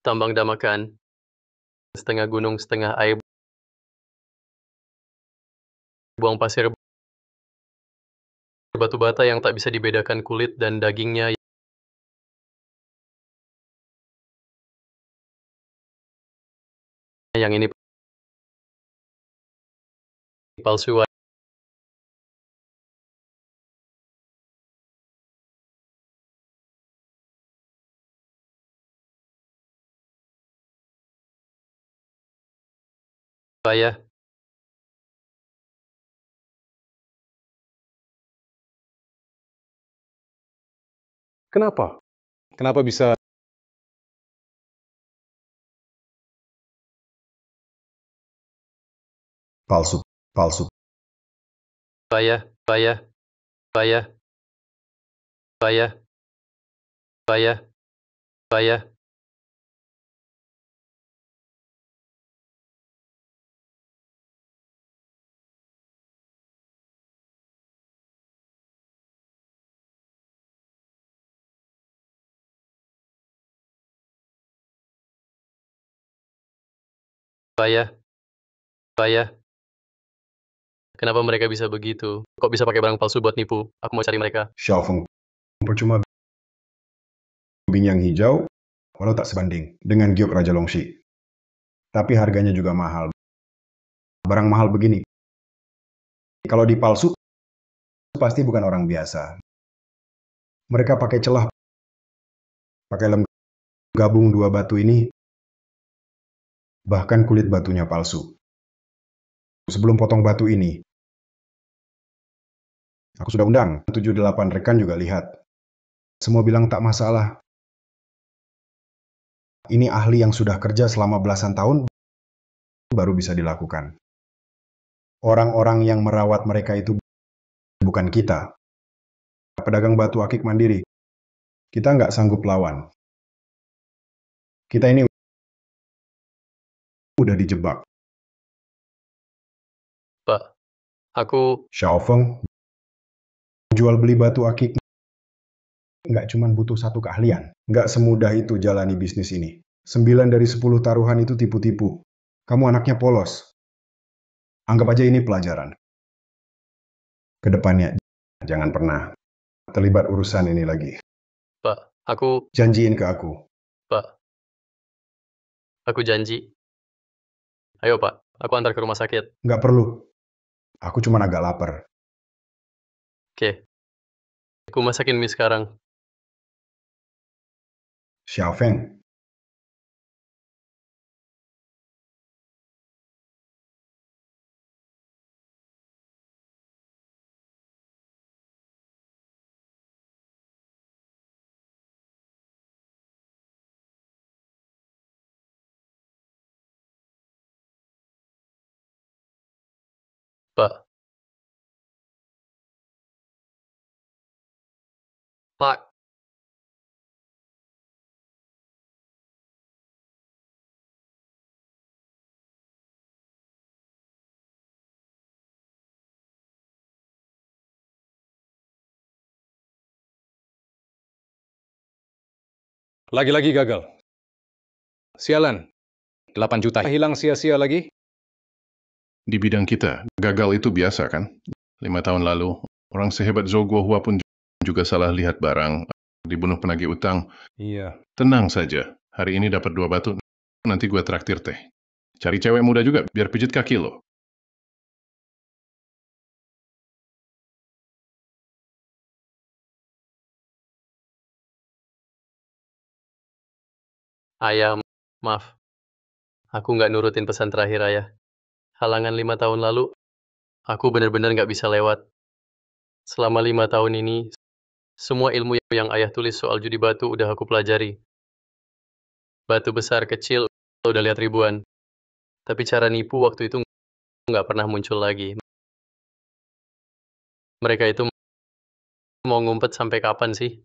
Tambang Damakan, setengah gunung setengah air, buang pasir batu bata yang tak bisa dibedakan kulit dan dagingnya yang ini palsu. Ayah, Kenapa? Kenapa bisa Palsu, palsu. ayah, ayah, ayah, ayah, ayah, ayah, ayah, ayah. Kenapa mereka bisa begitu? Kok bisa pakai barang palsu buat nipu? Aku mau cari mereka. Xiaofeng, percuma binyang hijau, walau tak sebanding dengan giok Raja Longxi. Tapi harganya juga mahal. Barang mahal begini, kalau dipalsu, pasti bukan orang biasa. Mereka pakai celah, pakai lem gabung dua batu ini, bahkan kulit batunya palsu. Sebelum potong batu ini, aku sudah undang 7-8 rekan juga lihat. Semua bilang tak masalah. Ini ahli yang sudah kerja selama belasan tahun baru bisa dilakukan. Orang-orang yang merawat mereka itu bukan kita. Pedagang batu akik mandiri. Kita nggak sanggup lawan. Kita ini udah dijebak. Pak, aku Xiaofeng, jual beli batu akik nggak cuma butuh satu keahlian. Nggak semudah itu jalani bisnis ini. 9 dari 10 taruhan itu tipu-tipu. Kamu anaknya polos. Anggap aja ini pelajaran. Kedepannya, jangan pernah terlibat urusan ini lagi. Pak, aku, Janjiin ke aku. Pak, aku janji. Ayo Pak, aku antar ke rumah sakit. Nggak perlu. Aku cuma agak lapar. Oke, aku masakin mie sekarang. Xiaofeng, Pak, Pak, lagi-lagi gagal? Sialan, 8 juta hilang sia-sia lagi? Di bidang kita, gagal itu biasa kan? 5 tahun lalu, orang sehebat Zhou Guohua pun juga salah lihat barang, dibunuh penagih utang. Iya. Tenang saja, hari ini dapat 2 batu, nanti gue traktir teh. Cari cewek muda juga, biar pijit kaki lo. ayah, maaf. Aku nggak nurutin pesan terakhir ayah. Halangan 5 tahun lalu, aku benar-benar nggak bisa lewat. Selama 5 tahun ini, semua ilmu yang ayah tulis soal judi batu udah aku pelajari. Batu besar, kecil, udah lihat ribuan. Tapi cara nipu waktu itu nggak pernah muncul lagi. Mereka itu mau ngumpet sampai kapan sih?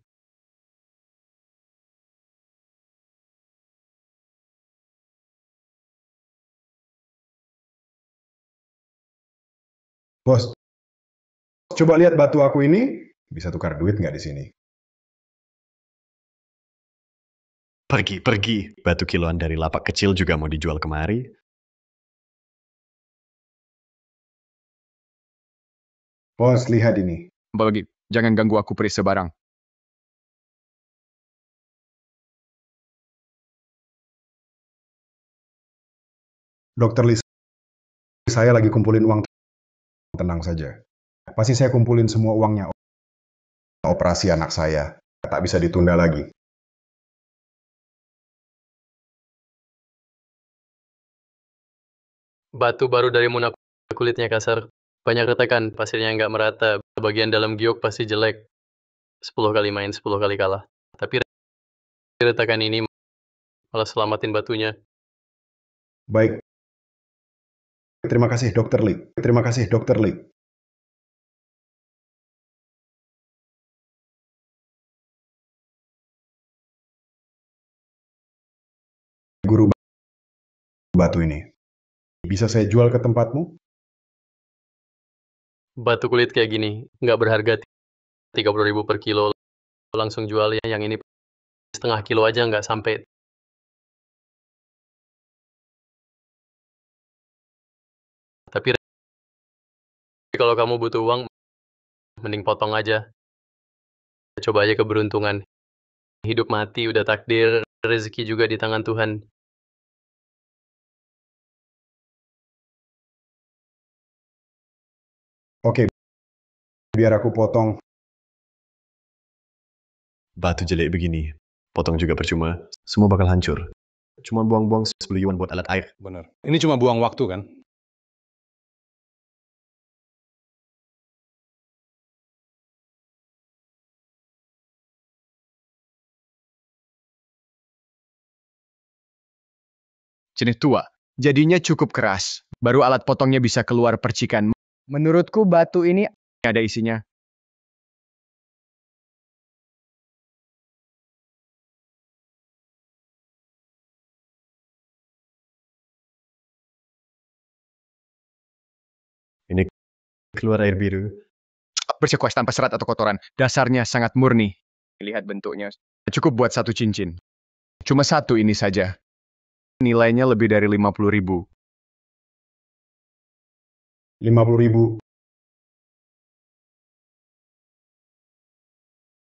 bos, coba lihat batu aku ini. Bisa tukar duit nggak di sini? Pergi. Batu kiloan dari lapak kecil juga mau dijual kemari. Bos, lihat ini. Bagi, jangan ganggu aku periksa barang. Dokter Lee, saya lagi kumpulin uang. Tenang saja. Pasti saya kumpulin semua uangnya. Operasi anak saya. Tak bisa ditunda lagi. Batu baru dari Munak kulitnya kasar. Banyak retakan, pasirnya nggak merata. Bagian dalam giok pasti jelek. 10 kali main, 10 kali kalah. Tapi retakan ini malah selamatin batunya. Baik. Terima kasih, Dokter Lee. Terima kasih, Dokter Lee. Guru batu ini. Bisa saya jual ke tempatmu? Batu kulit kayak gini, nggak berharga 30.000 per kilo. Langsung jual ya, yang ini setengah kilo aja nggak sampai. Tapi kalau kamu butuh uang, mending potong aja. Coba aja keberuntungan. Hidup mati udah takdir, rezeki juga di tangan Tuhan. Oke, biar aku potong. Batu jelek begini. Potong juga percuma. Semua bakal hancur. Cuma buang-buang 10 yuan buat alat air. Benar. Ini cuma buang waktu kan? Jenis tua. Jadinya cukup keras. Baru alat potongnya bisa keluar percikan. Menurutku batu ini ada isinya. Ini keluar air biru. Bersekuas tanpa serat atau kotoran. Dasarnya sangat murni. Lihat bentuknya. Cukup buat satu cincin. Cuma satu ini saja. Nilainya lebih dari 50.000. 50.000.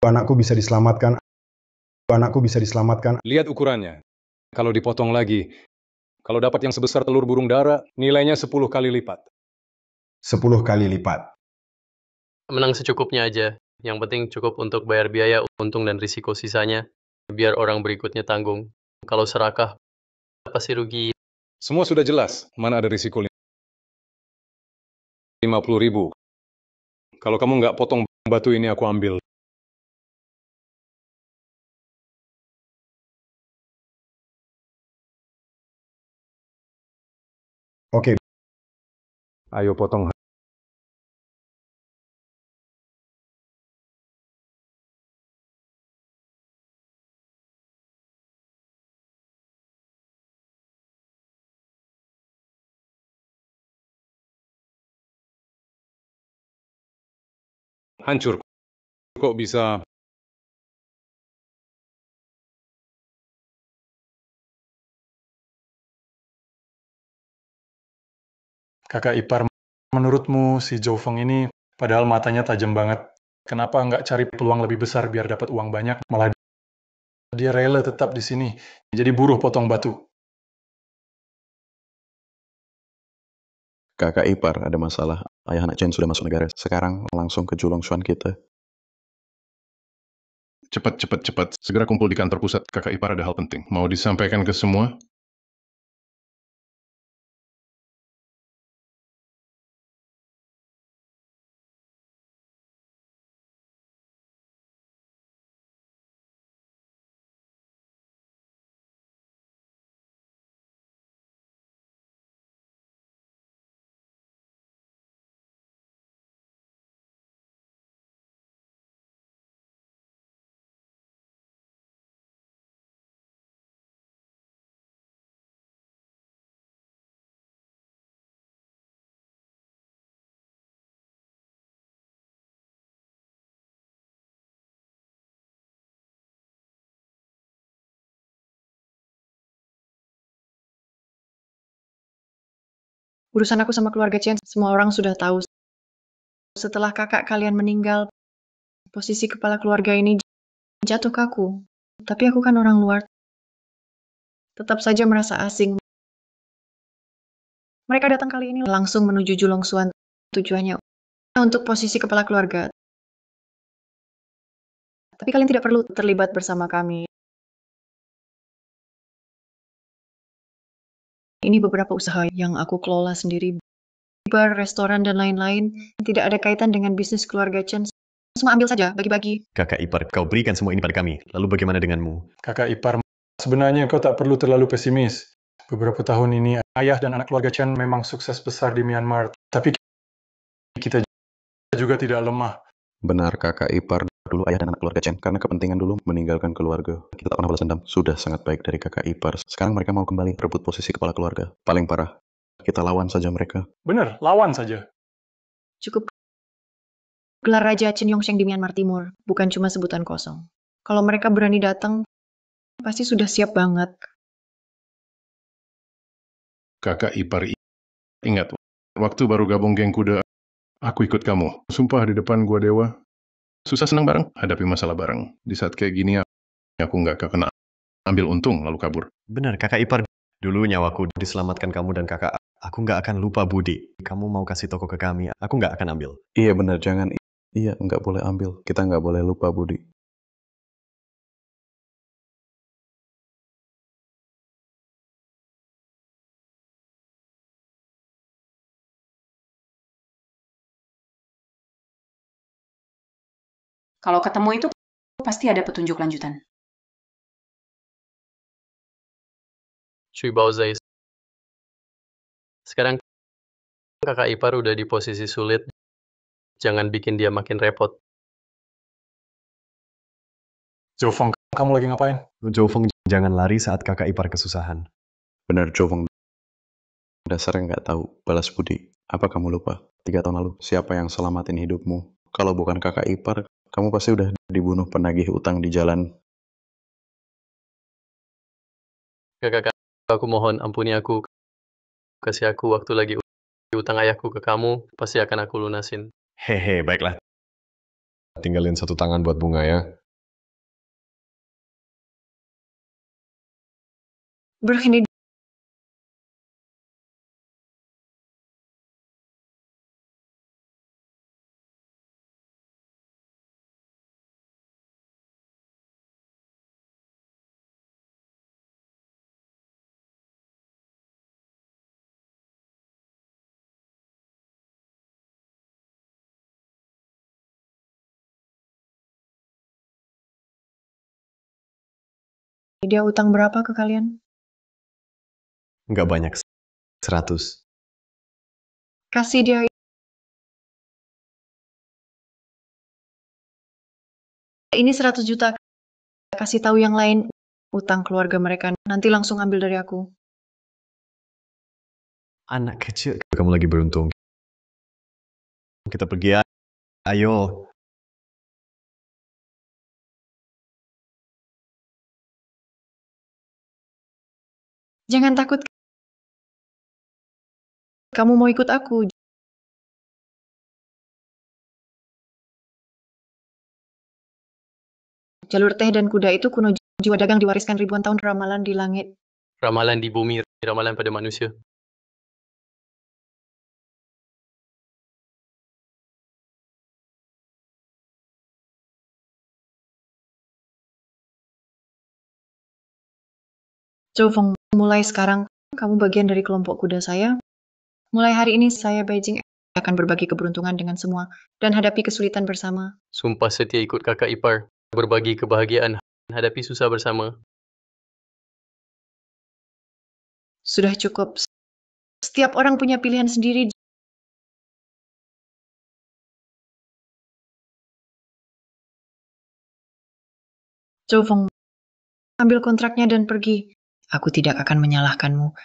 Anakku bisa diselamatkan. Anakku bisa diselamatkan. Lihat ukurannya. Kalau dipotong lagi, kalau dapat yang sebesar telur burung dara, nilainya 10 kali lipat. 10 kali lipat. Menang secukupnya aja. Yang penting cukup untuk bayar biaya, untung dan risiko sisanya. Biar orang berikutnya tanggung. Kalau serakah, pasti rugi. Semua sudah jelas, mana ada risiko 50.000. Kalau kamu nggak potong batu ini, aku ambil. Oke, Ayo potong. Hancur. Kok bisa? Kakak ipar, menurutmu si Zhou Feng ini padahal matanya tajam banget. Kenapa nggak cari peluang lebih besar biar dapat uang banyak? Malah dia rela tetap di sini. Jadi buruh potong batu. Kakak ipar ada masalah. Ayah anak Chen sudah masuk negara. Sekarang langsung ke Julongchuan kita. Cepat. Segera kumpul di kantor pusat. Kakak ipar ada hal penting. Mau disampaikan ke semua? Urusan aku sama keluarga Chen, semua orang sudah tahu. Setelah kakak kalian meninggal, posisi kepala keluarga ini jatuh ke aku. Tapi aku kan orang luar, tetap saja merasa asing. Mereka datang kali ini langsung menuju Julong Suan, tujuannya untuk posisi kepala keluarga. Tapi kalian tidak perlu terlibat bersama kami. Ini beberapa usaha yang aku kelola sendiri. Bar, restoran, dan lain-lain. Tidak ada kaitan dengan bisnis keluarga Chen. Semua ambil saja, bagi-bagi. Kakak ipar, kau berikan semua ini pada kami. Lalu bagaimana denganmu? Kakak ipar, sebenarnya kau tak perlu terlalu pesimis. Beberapa tahun ini, ayah dan anak keluarga Chen memang sukses besar di Myanmar. Tapi kita juga tidak lemah. Benar kakak ipar, dulu ayah dan anak keluarga Chen, karena kepentingan dulu meninggalkan keluarga. Kita tak pernah balas dendam, sudah sangat baik dari kakak ipar. Sekarang mereka mau kembali rebut posisi kepala keluarga. Paling parah, kita lawan saja mereka. Benar, lawan saja. Cukup gelar Raja Chen Yongsheng di Myanmar Timur, bukan cuma sebutan kosong. Kalau mereka berani datang, pasti sudah siap banget. Kakak ipar, ingat, waktu baru gabung geng kuda, aku ikut kamu. Sumpah di depan gua dewa. Susah senang bareng, hadapi masalah bareng. Di saat kayak gini, aku nggak kena ambil untung lalu kabur. Benar, kakak ipar. Dulu nyawaku diselamatkan kamu dan kakak. Aku nggak akan lupa budi. Kamu mau kasih toko ke kami, aku nggak akan ambil. Iya benar, jangan. Iya, nggak boleh ambil. Kita nggak boleh lupa Budi. Kalau ketemu itu pasti ada petunjuk lanjutan. Cui Baozai. Sekarang kakak ipar udah di posisi sulit. Jangan bikin dia makin repot. Jofeng, kamu lagi ngapain? Jofeng, jangan lari saat kakak ipar kesusahan. Benar, Jovong. Dasarnya nggak tahu balas budi. Apa kamu lupa? 3 tahun lalu, siapa yang selamatin hidupmu? Kalau bukan kakak ipar, kamu pasti udah dibunuh penagih utang di jalan. Kakak, aku mohon ampuni aku. Kasih aku waktu lagi utang ayahku ke kamu, pasti akan aku lunasin. Hehe, baiklah. Tinggalin satu tangan buat bunga ya. Berhenti. Dia utang berapa ke kalian? Nggak banyak. 100. Kasih dia. Ini 100 juta. Kasih tahu yang lain. Utang keluarga mereka. Nanti langsung ambil dari aku. Anak kecil, kamu lagi beruntung. Kita pergi ya. Ayo. Jangan takut. Kamu mau ikut aku. Jalur teh dan kuda itu kuno, jiwa dagang diwariskan ribuan tahun, ramalan di langit. Ramalan di bumi, ramalan pada manusia. Jofeng, mulai sekarang kamu bagian dari kelompok kuda saya. Mulai hari ini saya Beijing akan berbagi keberuntungan dengan semua dan hadapi kesulitan bersama. Sumpah setia ikut kakak ipar, berbagi kebahagiaan, hadapi susah bersama. Sudah cukup. Setiap orang punya pilihan sendiri. Jofeng, ambil kontraknya dan pergi. Aku tidak akan menyalahkanmu.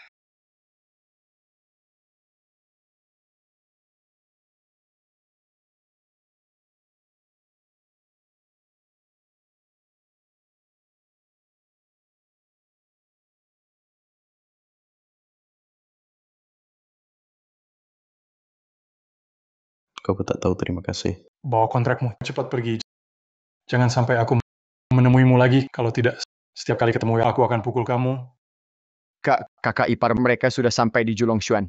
Kau tak tahu terima kasih. Bawa kontrakmu, cepat pergi. Jangan sampai aku menemuimu lagi. Kalau tidak, setiap kali ketemu aku akan pukul kamu. Kakak ipar mereka sudah sampai di Julongshuan.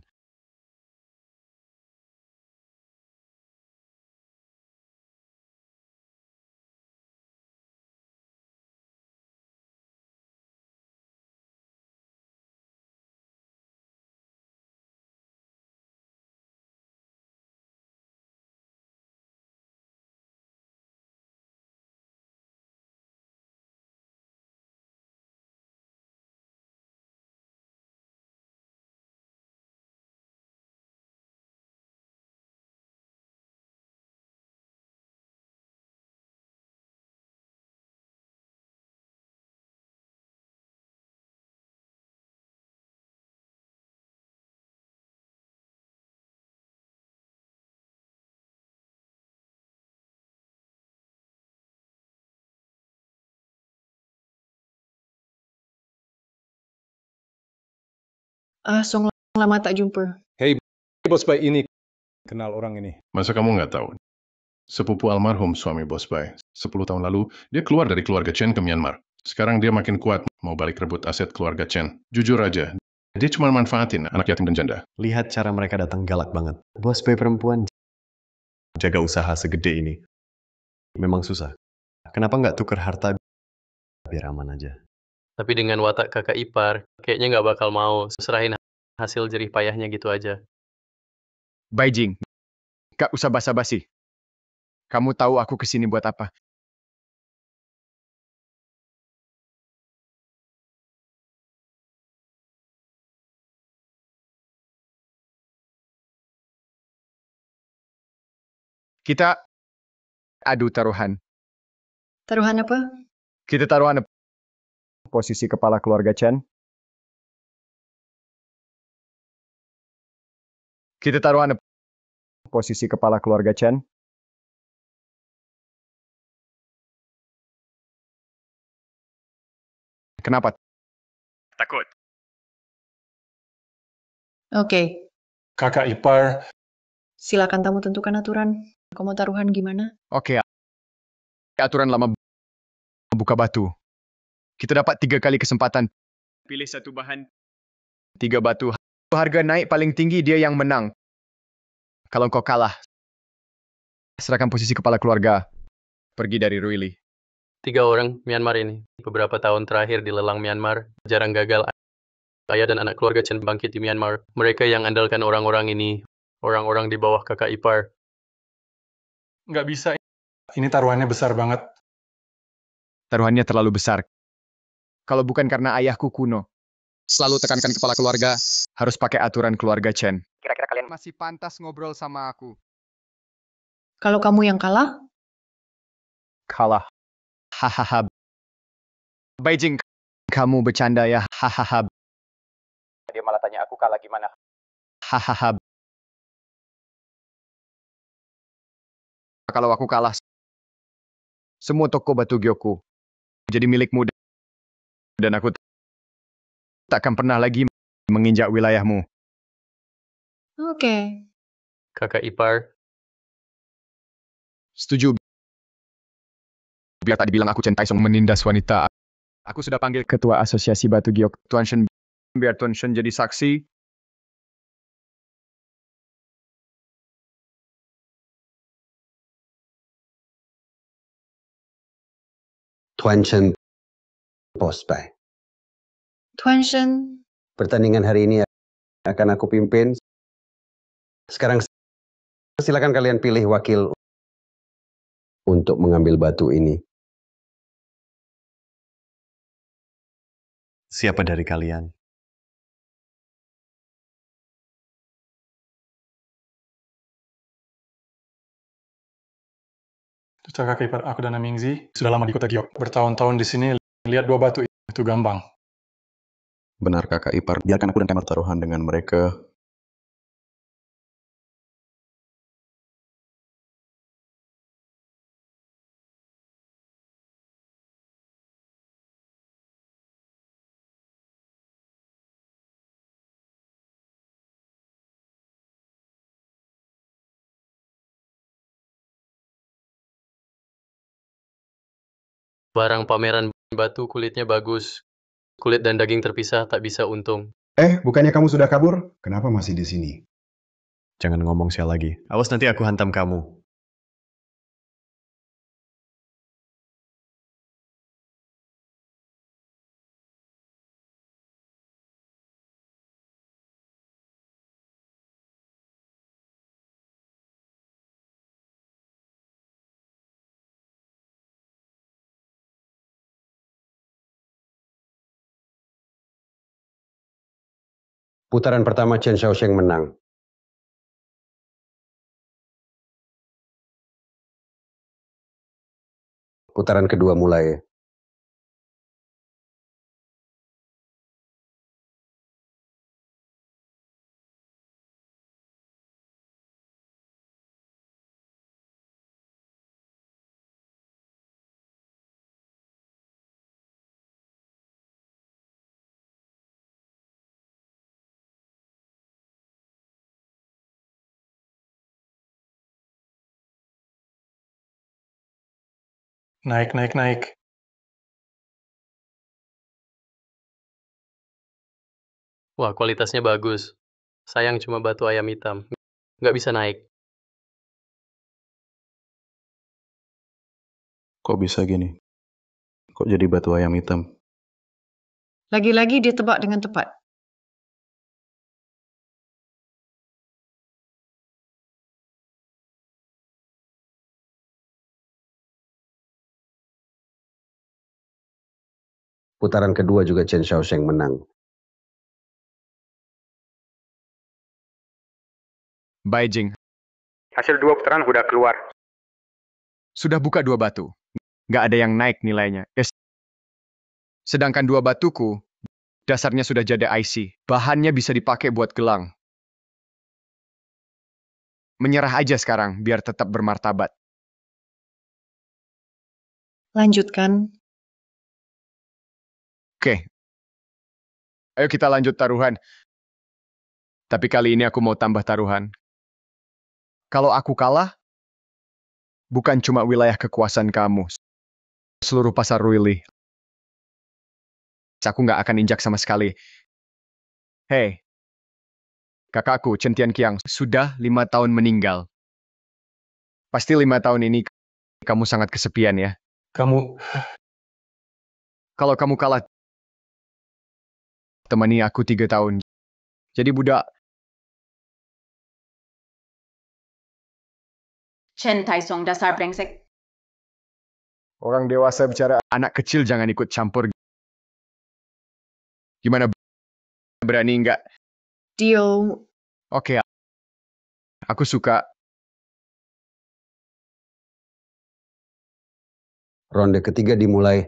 Song lama tak jumpa. Hei, Bos Bai, ini kenal orang ini. Masa kamu nggak tahu? Sepupu almarhum suami Bos Bai. 10 tahun lalu, dia keluar dari keluarga Chen ke Myanmar. Sekarang dia makin kuat, mau balik rebut aset keluarga Chen. Jujur aja, dia cuma manfaatin anak yatim dan janda. Lihat cara mereka datang galak banget. Bos Bai perempuan jaga usaha segede ini. Memang susah. Kenapa nggak tuker harta biar aman aja? Tapi dengan watak kakak ipar, kayaknya nggak bakal mau serahin hasil jerih payahnya gitu aja. Beijing, gak usah basa-basi. Kamu tahu aku kesini buat apa? Kita adu taruhan. Taruhan apa? Kita taruhan posisi kepala keluarga Chen. Kita taruhan posisi kepala keluarga Chen. Kenapa? Takut. Oke, Kakak ipar, silakan kamu tentukan aturan. Kamu mau taruhan gimana? Oke, aturan lama buka batu. Kita dapat 3 kali kesempatan. Pilih satu bahan, 3 batu. Harga naik paling tinggi dia yang menang. Kalau kau kalah, serahkan posisi kepala keluarga. Pergi dari Ruili. 3 orang Myanmar ini. Beberapa tahun terakhir di lelang Myanmar, jarang gagal. Ayah dan anak keluarga Chen bangkit di Myanmar. Mereka yang andalkan orang-orang ini. Orang-orang di bawah kakak ipar. nggak bisa. Ini taruhannya besar banget. Taruhannya terlalu besar. Kalau bukan karena ayahku kuno, selalu tekankan kepala keluarga, harus pakai aturan keluarga Chen. Kira-kira kalian masih pantas ngobrol sama aku? Kalau kamu yang kalah, Kalah. Hahaha. Beijing, kamu bercanda ya? Hahaha. Dia malah tanya aku kalah gimana? Hahaha. Kalau aku kalah, semua toko batu gyoku jadi milikmu dan aku takkan pernah lagi menginjak wilayahmu. oke. Kakak ipar, Setuju. Biar tadi bilang aku Chen Taisong menindas wanita. Aku sudah panggil ketua asosiasi batu giok Tuan Shen. Biar Tuan Shen jadi saksi. Tuan Shen, Bos Bai. Tuan Shen, Pertandingan hari ini akan aku pimpin. Sekarang silakan kalian pilih wakil untuk mengambil batu ini. Siapa dari kalian? Kakak ipar aku dan Namingzi sudah lama di kota Giok. Bertahun-tahun di sini, lihat 2 batu itu gampang. Benar kakak ipar, biarkan aku dan Kemal taruhan dengan mereka. Barang pameran batu kulitnya bagus. Kulit dan daging terpisah tak bisa untung. Bukannya kamu sudah kabur? Kenapa masih di sini? Jangan ngomong sial lagi. Awas nanti aku hantam kamu. Putaran pertama Chen Xiaosheng menang. Putaran kedua mulai. Naik, naik, naik. Wah, kualitasnya bagus. Sayang cuma batu ayam hitam. Nggak bisa naik. Kok bisa gini? Kok jadi batu ayam hitam? Lagi-lagi dia tebak dengan tepat. Putaran kedua juga Chen Xiaosheng menang. Beijing. Hasil 2 putaran udah keluar. Sudah buka 2 batu. Nggak ada yang naik nilainya. Sedangkan 2 batuku, dasarnya sudah jadi IC. Bahannya bisa dipakai buat gelang. Menyerah aja sekarang, biar tetap bermartabat. Lanjutkan. Oke. Ayo kita lanjut taruhan. Tapi kali ini aku mau tambah taruhan. Kalau aku kalah, bukan cuma wilayah kekuasaan kamu, seluruh pasar Ruili. Aku nggak akan injak sama sekali. Hei, kakakku Chen Tianqiang sudah 5 tahun meninggal. Pasti 5 tahun ini kamu sangat kesepian ya. Kalau kamu kalah, temani aku 3 tahun. Jadi budak. Chen Taisong, dasar brengsek. Orang dewasa bicara, anak kecil jangan ikut campur. Gimana, berani nggak? Deal. Oke, aku suka. Ronde ketiga dimulai.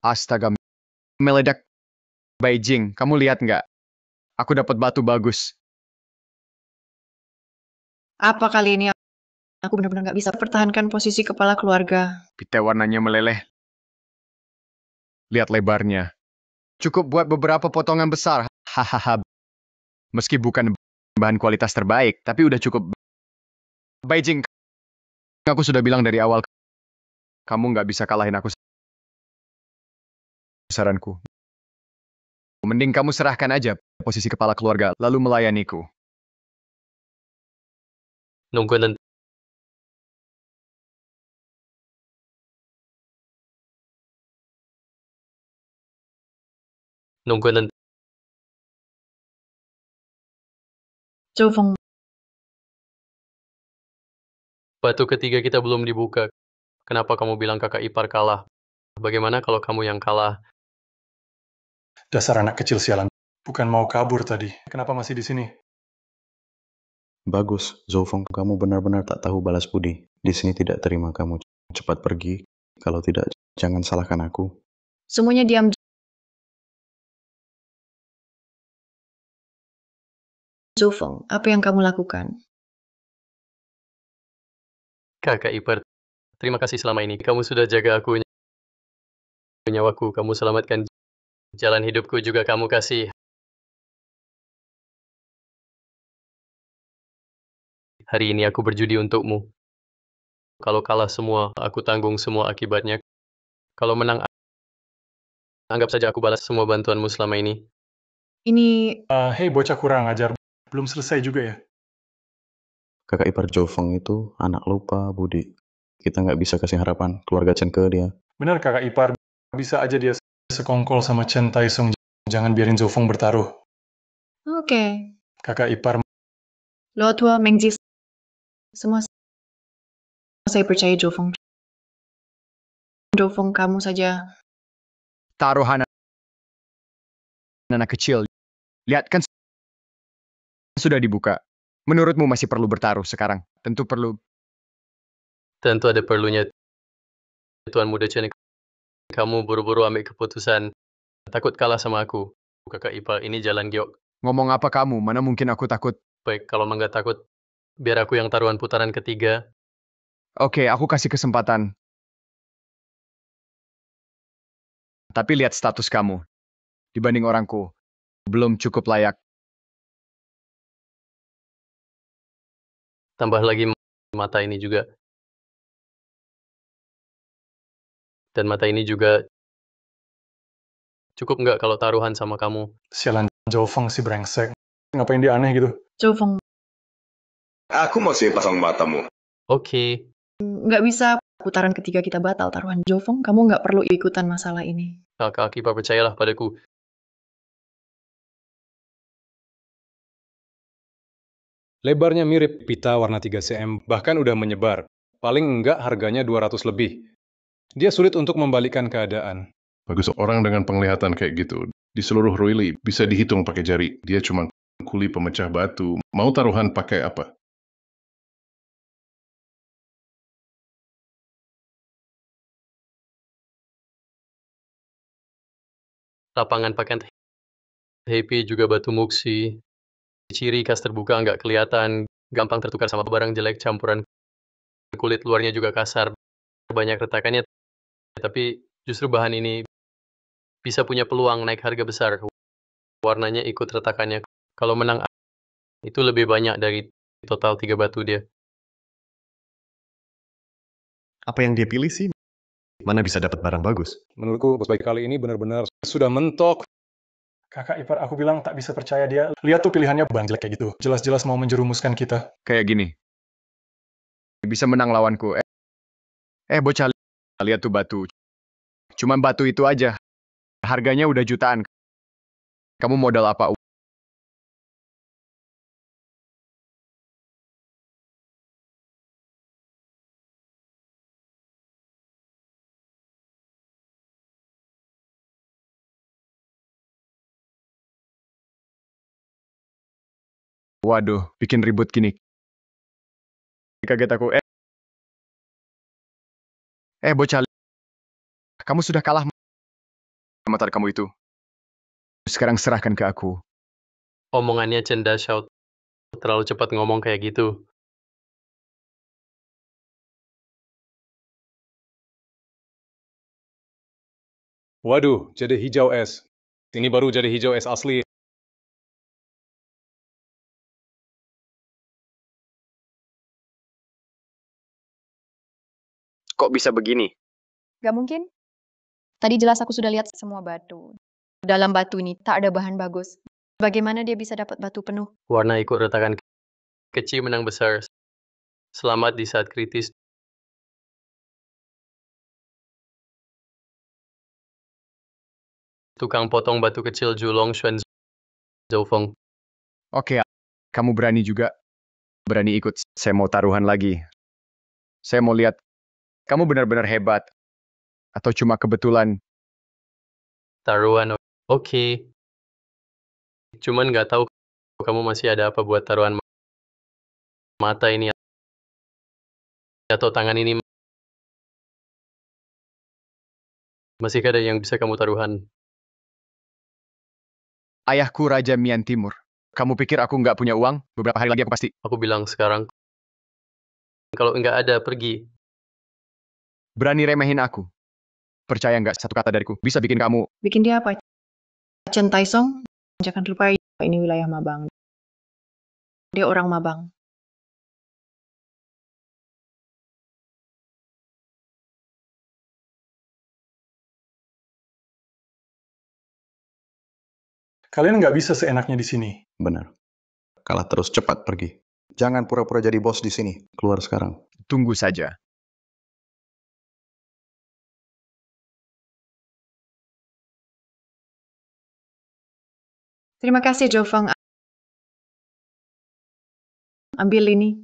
Astaga, meledak. Beijing, kamu lihat nggak? Aku dapat batu bagus. Apa kali ini aku benar-benar nggak bisa pertahankan posisi kepala keluarga? Pita warnanya meleleh. Lihat lebarnya. Cukup buat beberapa potongan besar. Hahaha. Meski bukan bahan kualitas terbaik, tapi udah cukup. Beijing, aku sudah bilang dari awal, kamu nggak bisa kalahin aku. Saranku. Mending kamu serahkan aja posisi kepala keluarga, lalu melayaniku. Nunggu nanti. Nunggu nanti. Zhou Feng, Batu ketiga kita belum dibuka. Kenapa kamu bilang kakak ipar kalah? Bagaimana kalau kamu yang kalah? Dasar anak kecil sialan. Bukan mau kabur tadi. Kenapa masih di sini? Bagus, Zofeng, kamu benar-benar tak tahu balas budi. Di sini tidak terima kamu. Cepat pergi. Kalau tidak, jangan salahkan aku. Semuanya diam. Zofeng, apa yang kamu lakukan? Kakak ipar, terima kasih selama ini. Kamu sudah jaga aku, nyawaku. Kamu selamatkan jalan hidupku juga. Kamu kasih. Hari ini aku berjudi untukmu. Kalau kalah semua, aku tanggung semua akibatnya. Kalau menang, anggap saja aku balas semua bantuanmu selama ini. Ini Hei bocah kurang ajar, belum selesai juga ya? Kakak ipar Jofeng itu anak lupa, Budi. Kita nggak bisa kasih harapan keluarga Chen ke dia. Benar kakak ipar, bisa aja dia sekongkol sama Chen Taisong. Jangan biarin Zofeng bertaruh. Oke. Kakak ipar, Lo tua Mengjis. Semua saya percaya Zofeng. Zofeng kamu saja. Taruhan anak kecil. Lihat kan sudah dibuka. Menurutmu masih perlu bertaruh sekarang? Tentu perlu. Tentu ada perlunya, Tuan Muda Chen. Kamu buru-buru ambil keputusan. Takut kalah sama aku. Kakak ipar, ini jalan giok. Ngomong apa kamu? Mana mungkin aku takut? Baik, kalau nggak takut, biar aku yang taruhan putaran ketiga. Oke, aku kasih kesempatan. Tapi lihat status kamu. Dibanding orangku, belum cukup layak. Tambah lagi mata ini juga. Dan mata ini juga cukup nggak kalau taruhan sama kamu? sialan Zofeng si brengsek. Ngapain dia aneh gitu? Zofeng, Aku masih pasang matamu. Oke. nggak bisa. Putaran ketiga kita batal taruhan Zofeng. Kamu nggak perlu ikutan masalah ini. Kakak ipar, percayalah padaku. Lebarnya mirip pita warna 3 cm, bahkan udah menyebar. Paling enggak harganya 200 lebih. Dia sulit untuk membalikkan keadaan. Bagus, orang dengan penglihatan kayak gitu. Di seluruh Ruili bisa dihitung pakai jari. Dia cuma kuli pemecah batu. Mau taruhan pakai apa? Lapangan pakaian happy juga batu muksi. Ciri khas terbuka nggak kelihatan. Gampang tertukar sama barang jelek, campuran kulit luarnya juga kasar. Banyak retakannya. Tapi justru bahan ini bisa punya peluang naik harga besar. Warnanya ikut retakannya. Kalau menang, itu lebih banyak dari total 3 batu dia. Apa yang dia pilih sih? Mana bisa dapat barang bagus? Menurutku, bos baik kali ini benar-benar sudah mentok. Kakak ipar, aku bilang tak bisa percaya dia. Lihat tuh pilihannya bang jelek kayak gitu. Jelas-jelas mau menjerumuskan kita. Kayak gini. Bisa menang lawanku. Bocah, lihat tuh batu. Cuman batu itu aja. Harganya udah jutaan. Kamu modal apa? Waduh, bikin ribut gini. Kaget aku. Bocah, kamu sudah kalah sama tar kamu itu. Sekarang serahkan ke aku. Omongannya Chen Shout. Terlalu cepat ngomong kayak gitu. Waduh, jadi hijau es. Ini baru jadi hijau es asli. Kok bisa begini? Gak mungkin. Tadi jelas aku sudah lihat semua batu. Dalam batu ini tak ada bahan bagus. Bagaimana dia bisa dapat batu penuh? Warna ikut retakan. Kecil menang besar. Selamat di saat kritis. Tukang potong batu kecil Julong Xuan Zofeng. Oke, kamu berani juga. Berani ikut. Saya mau taruhan lagi. Saya mau lihat. Kamu benar-benar hebat. Atau cuma kebetulan. Taruhan, oke. Cuman nggak tahu kamu masih ada apa buat taruhan mata ini atau tangan ini. Masih ada yang bisa kamu taruhan? Ayahku Raja Mian Timur. Kamu pikir aku nggak punya uang? Beberapa hari lagi aku pasti. Aku bilang sekarang, kalau nggak ada, pergi. Berani remehin aku. Percaya nggak satu kata dariku bisa bikin kamu... Bikin dia apa? Chen Taisong, jangan lupa ini wilayah Mabang. Dia orang Mabang. Kalian nggak bisa seenaknya di sini. Benar. Kalah terus, cepat pergi. Jangan pura-pura jadi bos di sini. Keluar sekarang. Tunggu saja. Terima kasih, Zhou Feng. Ambil ini.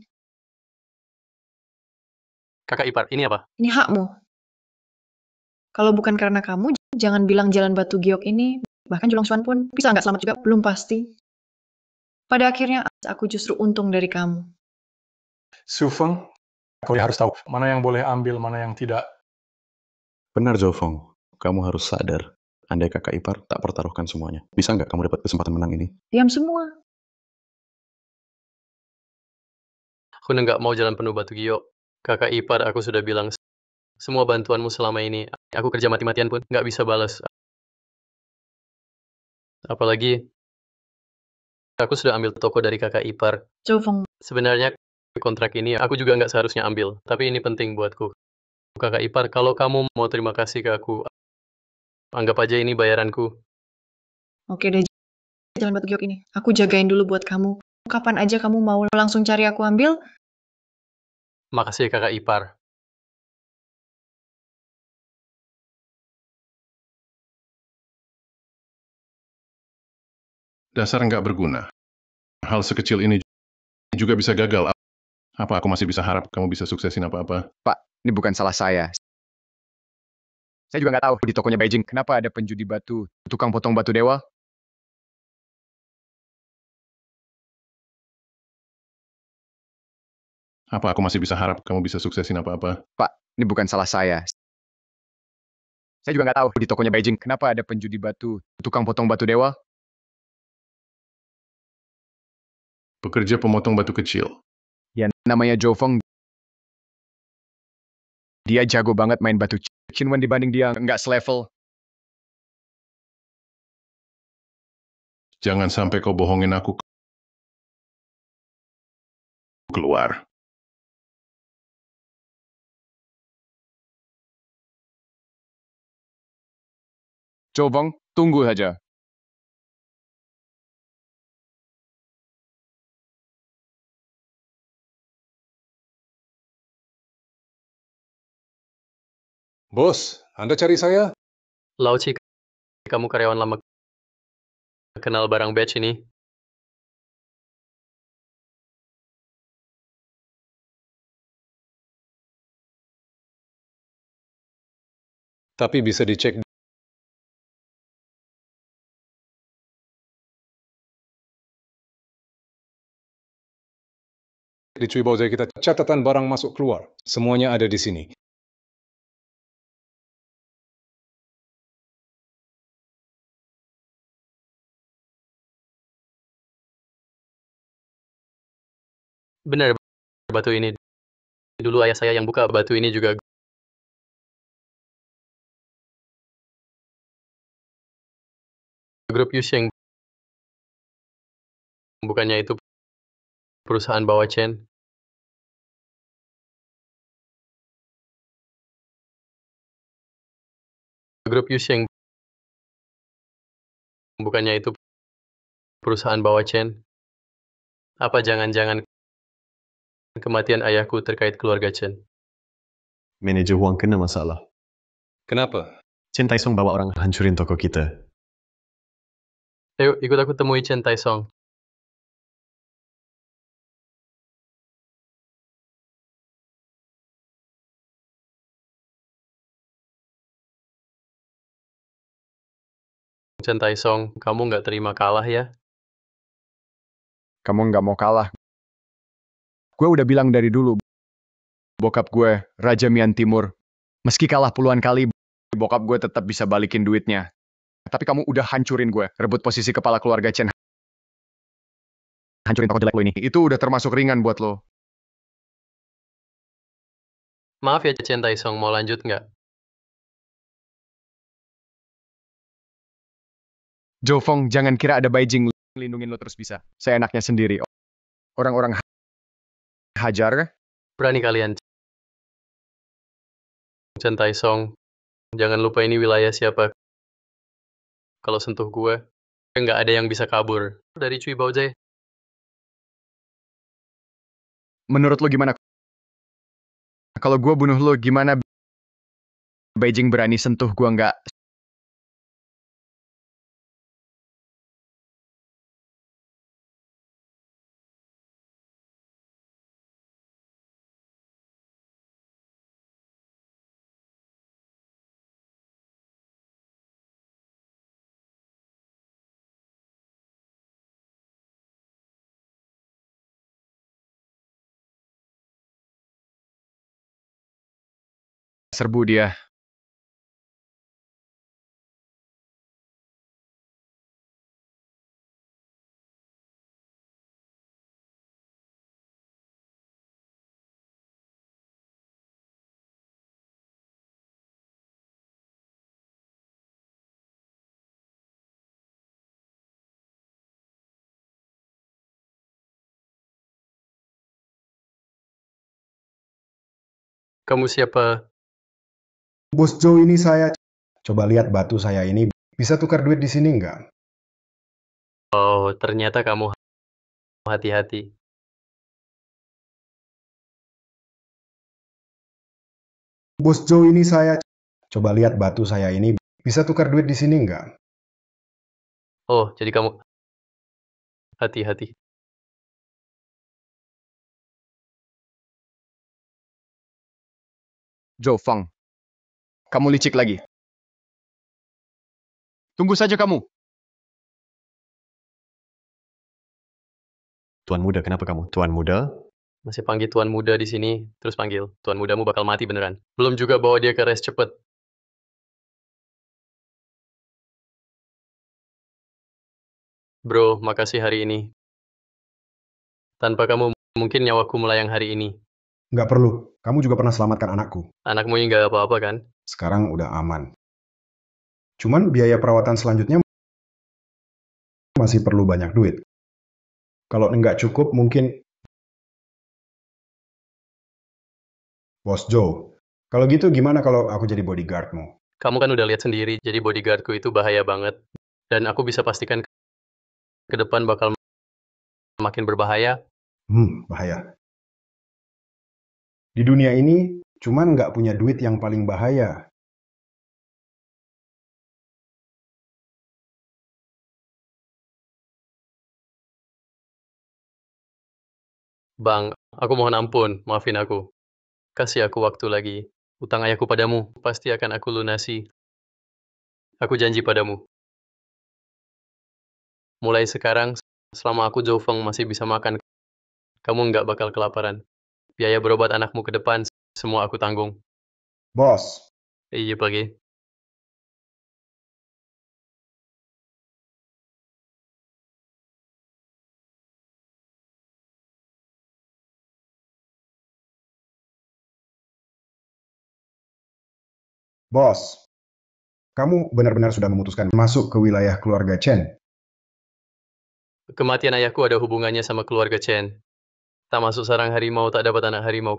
Kakak ipar, ini apa? Ini hakmu. Kalau bukan karena kamu, jangan bilang jalan batu giok ini, bahkan Julong Xuan pun bisa nggak selamat juga, belum pasti. Pada akhirnya, aku justru untung dari kamu. Su Feng, kau harus tahu mana yang boleh ambil, mana yang tidak. Benar, Zhou Feng. Kamu harus sadar. Andai kakak ipar tak pertaruhkan semuanya. Bisa nggak kamu dapat kesempatan menang ini? Diam semua. Aku nggak mau jalan penuh batu giok. Kakak ipar, aku sudah bilang, semua bantuanmu selama ini, aku kerja mati-matian pun nggak bisa balas. Apalagi, aku sudah ambil toko dari kakak ipar. Zhou Feng, Sebenarnya, kontrak ini aku juga nggak seharusnya ambil. Tapi ini penting buatku. Kakak ipar, kalau kamu mau terima kasih ke aku, anggap aja ini bayaranku. oke deh, jalan batu giok ini. Aku jagain dulu buat kamu. Kapan aja kamu mau langsung cari aku ambil, Makasih kakak ipar. Dasar nggak berguna. Hal sekecil ini juga bisa gagal. Apa aku masih bisa harap kamu bisa suksesin apa-apa? Pak, ini bukan salah saya. Saya juga nggak tahu di tokonya Beijing kenapa ada penjudi batu, tukang potong batu dewa. Apa aku masih bisa harap kamu bisa suksesin apa-apa? Pak, ini bukan salah saya. Saya juga nggak tahu di tokonya Beijing kenapa ada penjudi batu, tukang potong batu dewa. Pekerja pemotong batu kecil. Ya, namanya Zhou Feng. Dia jago banget main batu. Qin Wen dibanding dia nggak selevel. Jangan sampai kau bohongin aku. Keluar. Zhou Feng, tunggu saja. Bos, Anda cari saya? Lau Ci, kamu karyawan lama kenal barang batch ini? Tapi bisa dicek di Cui Baozai kita, catatan barang masuk keluar. Semuanya ada di sini. Benar, batu ini. Dulu ayah saya yang buka batu ini juga. Grup Yusheng. Bukannya itu perusahaan bawah Chen. Grup Yusheng. Bukannya itu perusahaan bawah Chen. Apa jangan-jangan kematian ayahku terkait keluarga Chen? Manajer Huang kena masalah. Kenapa? Chen Taisong bawa orang hancurin toko kita. Ayo, ikut aku temui Chen Taisong. Chen Taisong, kamu nggak terima kalah ya? Kamu nggak mau kalah. Gue udah bilang dari dulu. Bokap gue, Raja Mian Timur. Meski kalah puluhan kali, bokap gue tetap bisa balikin duitnya. Tapi kamu udah hancurin gue, rebut posisi kepala keluarga Chen. Hancurin toko jelek lo ini. Itu udah termasuk ringan buat lo. Maaf ya Chen Taisong, mau lanjut nggak? Jofeng, jangan kira ada Beijing lindungin lo terus bisa. Saya enaknya sendiri. Orang-orang hajar. Berani kalian. Chen Taisong, jangan lupa ini wilayah siapa. Kalau sentuh gue, nggak ada yang bisa kabur. Dari Cui Baoze. Menurut lo gimana? Kalau gue bunuh lo, gimana Beijing berani sentuh gue nggak? Serbu dia. Kamu siapa? Bos Joe, ini saya. Coba lihat batu saya ini. Bisa tukar duit di sini nggak? Oh, ternyata kamu hati-hati. Bos Joe, ini saya. Coba lihat batu saya ini. Bisa tukar duit di sini nggak? Oh, jadi kamu hati-hati. Jofeng, kamu licik lagi. Tunggu saja kamu. Tuan muda, kenapa kamu? Tuan muda? Masih panggil Tuan Muda di sini, terus panggil. Tuan Mudamu bakal mati beneran. Belum juga bawa dia ke res cepet. Bro, makasih hari ini. Tanpa kamu, mungkin nyawaku melayang hari ini. Nggak perlu. Kamu juga pernah selamatkan anakku. Anakmu ini nggak apa-apa kan? Sekarang udah aman. Cuman biaya perawatan selanjutnya masih perlu banyak duit. Kalau nggak cukup, mungkin... Bos Joe, kalau gitu gimana kalau aku jadi bodyguardmu? Kamu kan udah lihat sendiri, jadi bodyguardku itu bahaya banget. Dan aku bisa pastikan ke depan bakal makin berbahaya. Bahaya. Di dunia ini, cuman nggak punya duit yang paling bahaya. Bang, aku mohon ampun, maafin aku. Kasih aku waktu lagi. Utang ayahku padamu, pasti akan aku lunasi. Aku janji padamu. Mulai sekarang, selama aku Jofeng masih bisa makan, kamu nggak bakal kelaparan. Biaya berobat anakmu ke depan, semua aku tanggung. Bos, Iya, pagi. bos, kamu benar-benar sudah memutuskan masuk ke wilayah keluarga Chen. Kematian ayahku ada hubungannya sama keluarga Chen. Tak masuk sarang harimau, tak dapat anak harimau.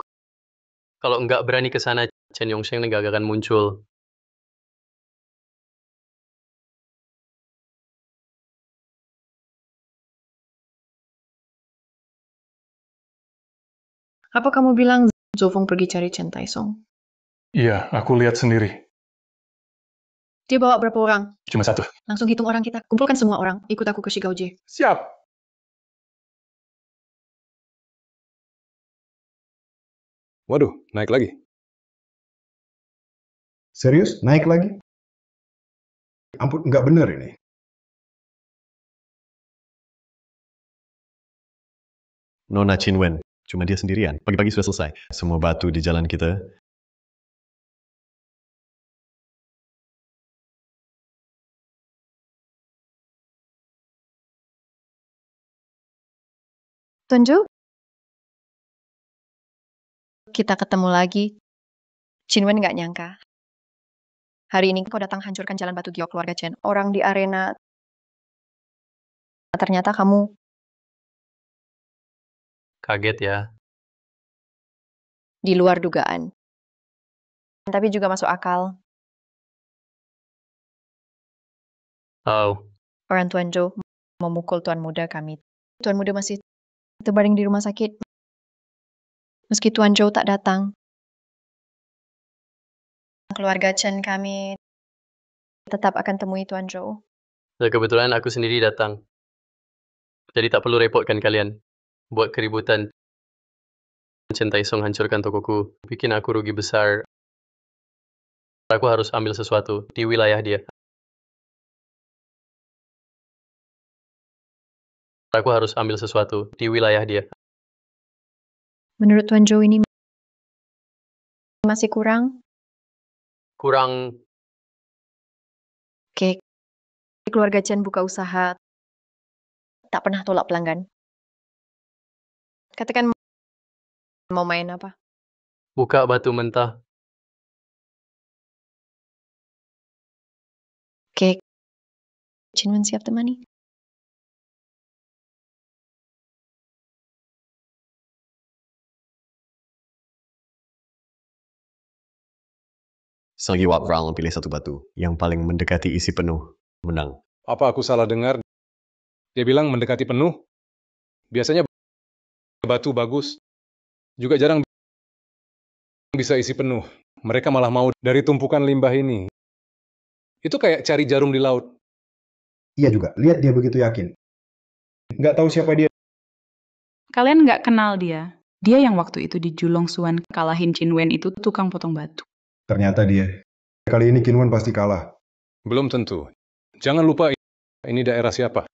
Kalau nggak berani ke sana, Chen Yongsheng nggak akan muncul. Apa kamu bilang Zofeng pergi cari Chen Taisong? Iya, aku lihat sendiri. Dia bawa berapa orang? Cuma satu. Langsung hitung orang kita. Kumpulkan semua orang. Ikut aku ke Shigaoji. Siap. Waduh, naik lagi. Serius? Naik lagi? Ampun, nggak bener ini. Nona Chinwen, cuma dia sendirian. Pagi-pagi sudah selesai. Semua batu di jalan kita Tunjuk, kita ketemu lagi. Chinwen nggak nyangka. Hari ini kau datang hancurkan jalan batu giok keluarga Chen. Orang di arena, ternyata kamu Kaget ya. di luar dugaan. Tapi juga masuk akal. Oh, Orang Tuan Zhou memukul Tuan Muda kami. Tuan Muda masih terbaring di rumah sakit. Meski Tuan Zhou tak datang. Keluarga Chen kami tetap akan temui Tuan Zhou. ya kebetulan aku sendiri datang. Jadi tak perlu repotkan kalian. Buat keributan. Chen Taisong hancurkan tokoku. Bikin aku rugi besar. Aku harus ambil sesuatu di wilayah dia. Aku harus ambil sesuatu di wilayah dia. Menurut Tuan Zhou ini masih kurang? Kurang. Oke, keluarga Chen buka usaha. Tak pernah tolak pelanggan. Katakan mau main apa? Buka batu mentah. Oke, Chinwen siap temani. Selagi Wak Wrang pilih satu batu yang paling mendekati isi penuh, menang. Apa aku salah dengar? Dia bilang mendekati penuh. Biasanya batu bagus. Juga jarang bisa isi penuh. Mereka malah mau dari tumpukan limbah ini. Itu kayak cari jarum di laut. Iya juga, lihat dia begitu yakin. Nggak tahu siapa dia. Kalian nggak kenal dia. Dia yang waktu itu di Julong Suan kalahin Chinwen itu tukang potong batu. Ternyata dia. Kali ini Kinwan pasti kalah. Belum tentu. Jangan lupa ini daerah siapa.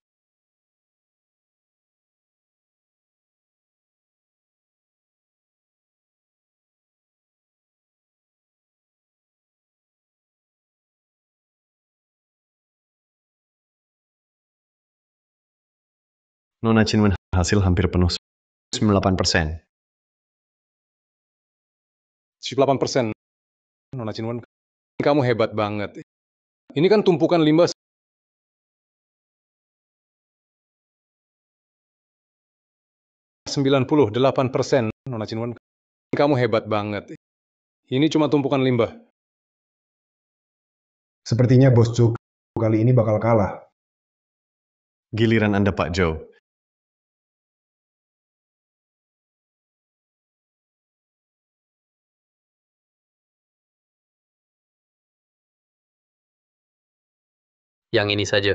Nona Chinwen hasil hampir penuh 98%. 98%. Nona Chinwen, kamu hebat banget. Ini kan tumpukan limbah 98%. Nona Chinwen, kamu hebat banget. Ini cuma tumpukan limbah. Sepertinya Bos Zhou kali ini bakal kalah. Giliran Anda Pak Zhou. Yang ini saja.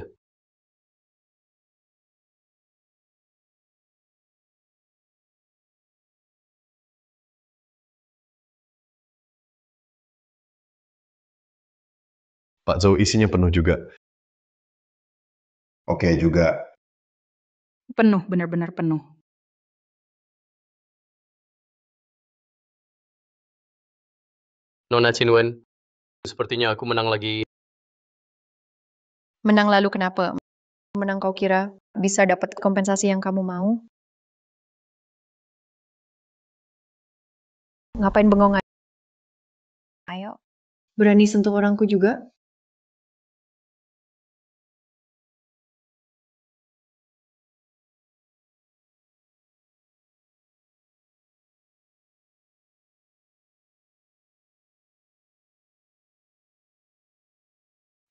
Pak Zhou isinya penuh juga. Oke juga. Penuh, benar-benar penuh. Nona Chinwen, sepertinya aku menang lagi. Menang lalu kenapa? Menang kau kira bisa dapat kompensasi yang kamu mau? Ngapain bengong aja? Ayo. Berani sentuh orangku juga?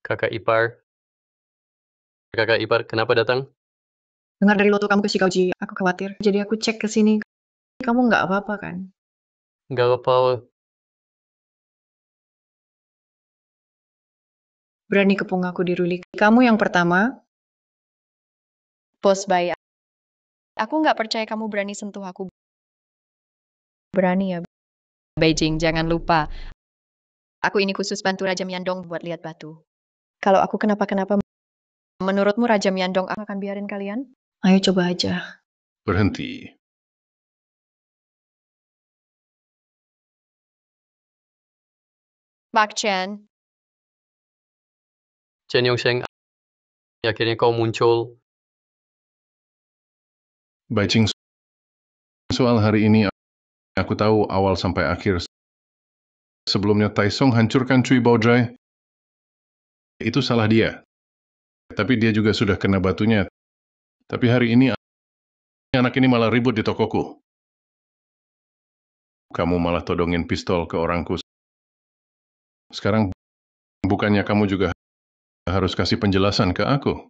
Kakak ipar. Kakak ipar, kenapa datang? Dengar dari loto kamu ke Shikauji, aku khawatir. Jadi aku cek ke sini. Kamu nggak apa-apa kan? Nggak apa-apa. Berani kepung aku di Ruli. Kamu yang pertama. Bos baik. Aku nggak percaya kamu berani sentuh aku. Berani ya. Beijing, jangan lupa. Aku ini khusus bantu Raja Miandong buat lihat batu. Kalau aku kenapa-kenapa, menurutmu Raja Miandong akan biarin kalian? Ayo coba aja. Berhenti. Bak Chen. Chen Yongsheng, akhirnya kau muncul. Beijing soal hari ini, aku tahu awal sampai akhir. Sebelumnya Taisong hancurkan Cui Baodrai. Itu salah dia. Tapi dia juga sudah kena batunya. Tapi hari ini, anak ini malah ribut di tokoku. Kamu malah todongin pistol ke orangku. Sekarang, bukannya kamu juga harus kasih penjelasan ke aku?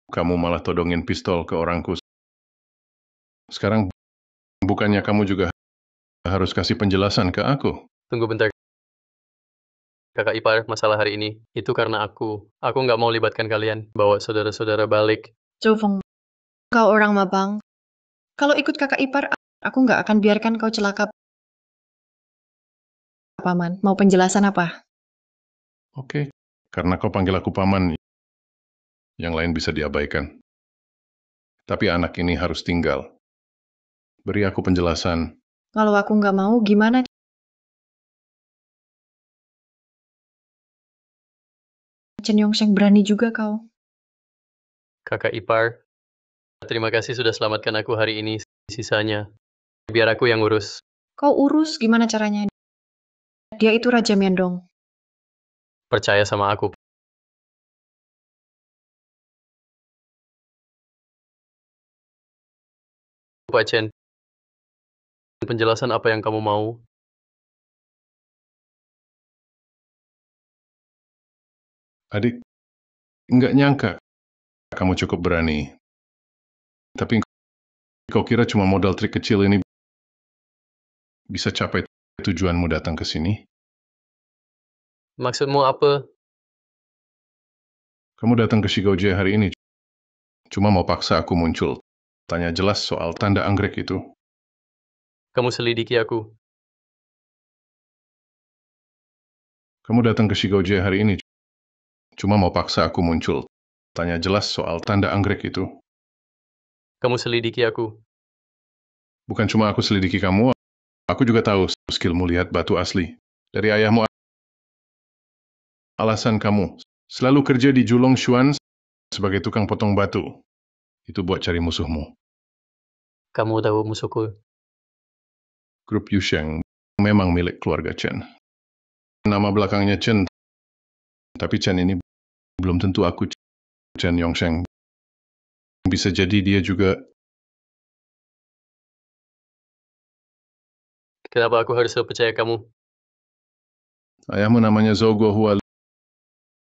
Kamu malah todongin pistol ke orangku. Sekarang, bukannya kamu juga harus kasih penjelasan ke aku? Tunggu bentar. Kakak ipar, masalah hari ini. Itu karena aku. Aku nggak mau libatkan kalian. Bawa saudara-saudara balik. Jovong, kau orang Mabang. Kalau ikut kakak ipar, aku nggak akan biarkan kau celaka. Paman, mau penjelasan apa? Oke, karena kau panggil aku paman, yang lain bisa diabaikan. Tapi anak ini harus tinggal. Beri aku penjelasan. Kalau aku nggak mau, gimana? Chen Yongsheng berani juga kau. Kakak ipar, terima kasih sudah selamatkan aku hari ini. Sisanya, biar aku yang urus. Kau urus gimana caranya? Dia itu Raja Miandong. Percaya sama aku. Pak Chen, penjelasan apa yang kamu mau? Adik, nggak nyangka kamu cukup berani. Tapi kau kira cuma modal trik kecil ini bisa capai tujuanmu datang ke sini? Maksudmu apa? Kamu datang ke Shigaoje hari ini cuma mau paksa aku muncul. Tanya jelas soal tanda anggrek itu. Kamu selidiki aku. Kamu datang ke Shigaoje hari ini cuma mau paksa aku muncul. Tanya jelas soal tanda anggrek itu. Kamu selidiki aku. Bukan cuma aku selidiki kamu, aku juga tahu skillmu lihat batu asli. Dari ayahmu. Alasan kamu selalu kerja di Julong Xuan sebagai tukang potong batu. Itu buat cari musuhmu. Kamu tahu musuhku. Grup Yusheng memang milik keluarga Chen. Nama belakangnya Chen, tapi Chen ini belum tentu aku Chen Yongsheng. Bisa jadi dia juga. Kenapa aku harus percaya kamu? Ayahmu namanya Zhou Guohua.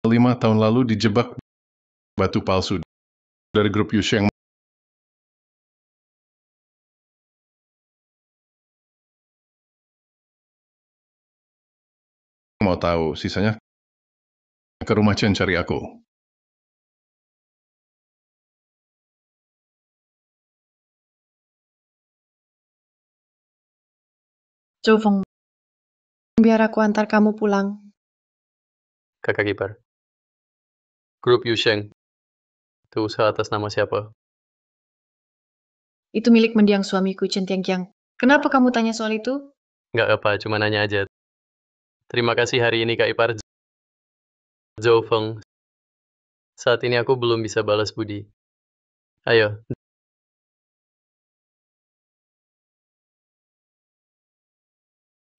5 tahun lalu dijebak batu palsu dari grup Yusheng. Mau tahu sisanya? Ke rumah Chen cari aku. Jovong, biar aku antar kamu pulang. Kakak ipar. Grup Yusheng. Itu usaha atas nama siapa? Itu milik mendiang suamiku, Chen Tianqiang. Kenapa kamu tanya soal itu? Nggak apa, cuma nanya aja. Terima kasih hari ini Kak Ipar. Zhou Feng. Saat ini aku belum bisa balas budi. Ayo.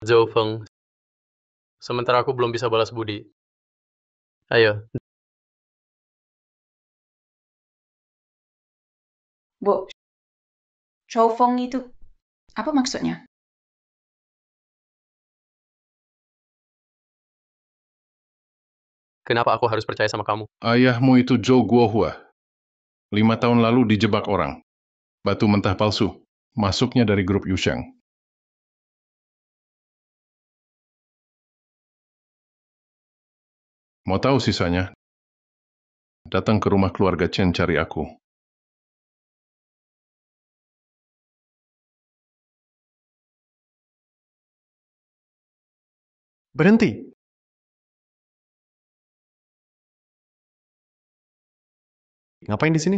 Zhou Feng. Sementara aku belum bisa balas budi. Ayo. Bu, Zhou Feng itu apa maksudnya? Kenapa aku harus percaya sama kamu? Ayahmu itu Zhou Guohua. 5 tahun lalu dijebak orang. Batu mentah palsu. Masuknya dari grup Yusheng. Mau tahu sisanya? Datang ke rumah keluarga Chen cari aku. Berhenti. Ngapain di sini?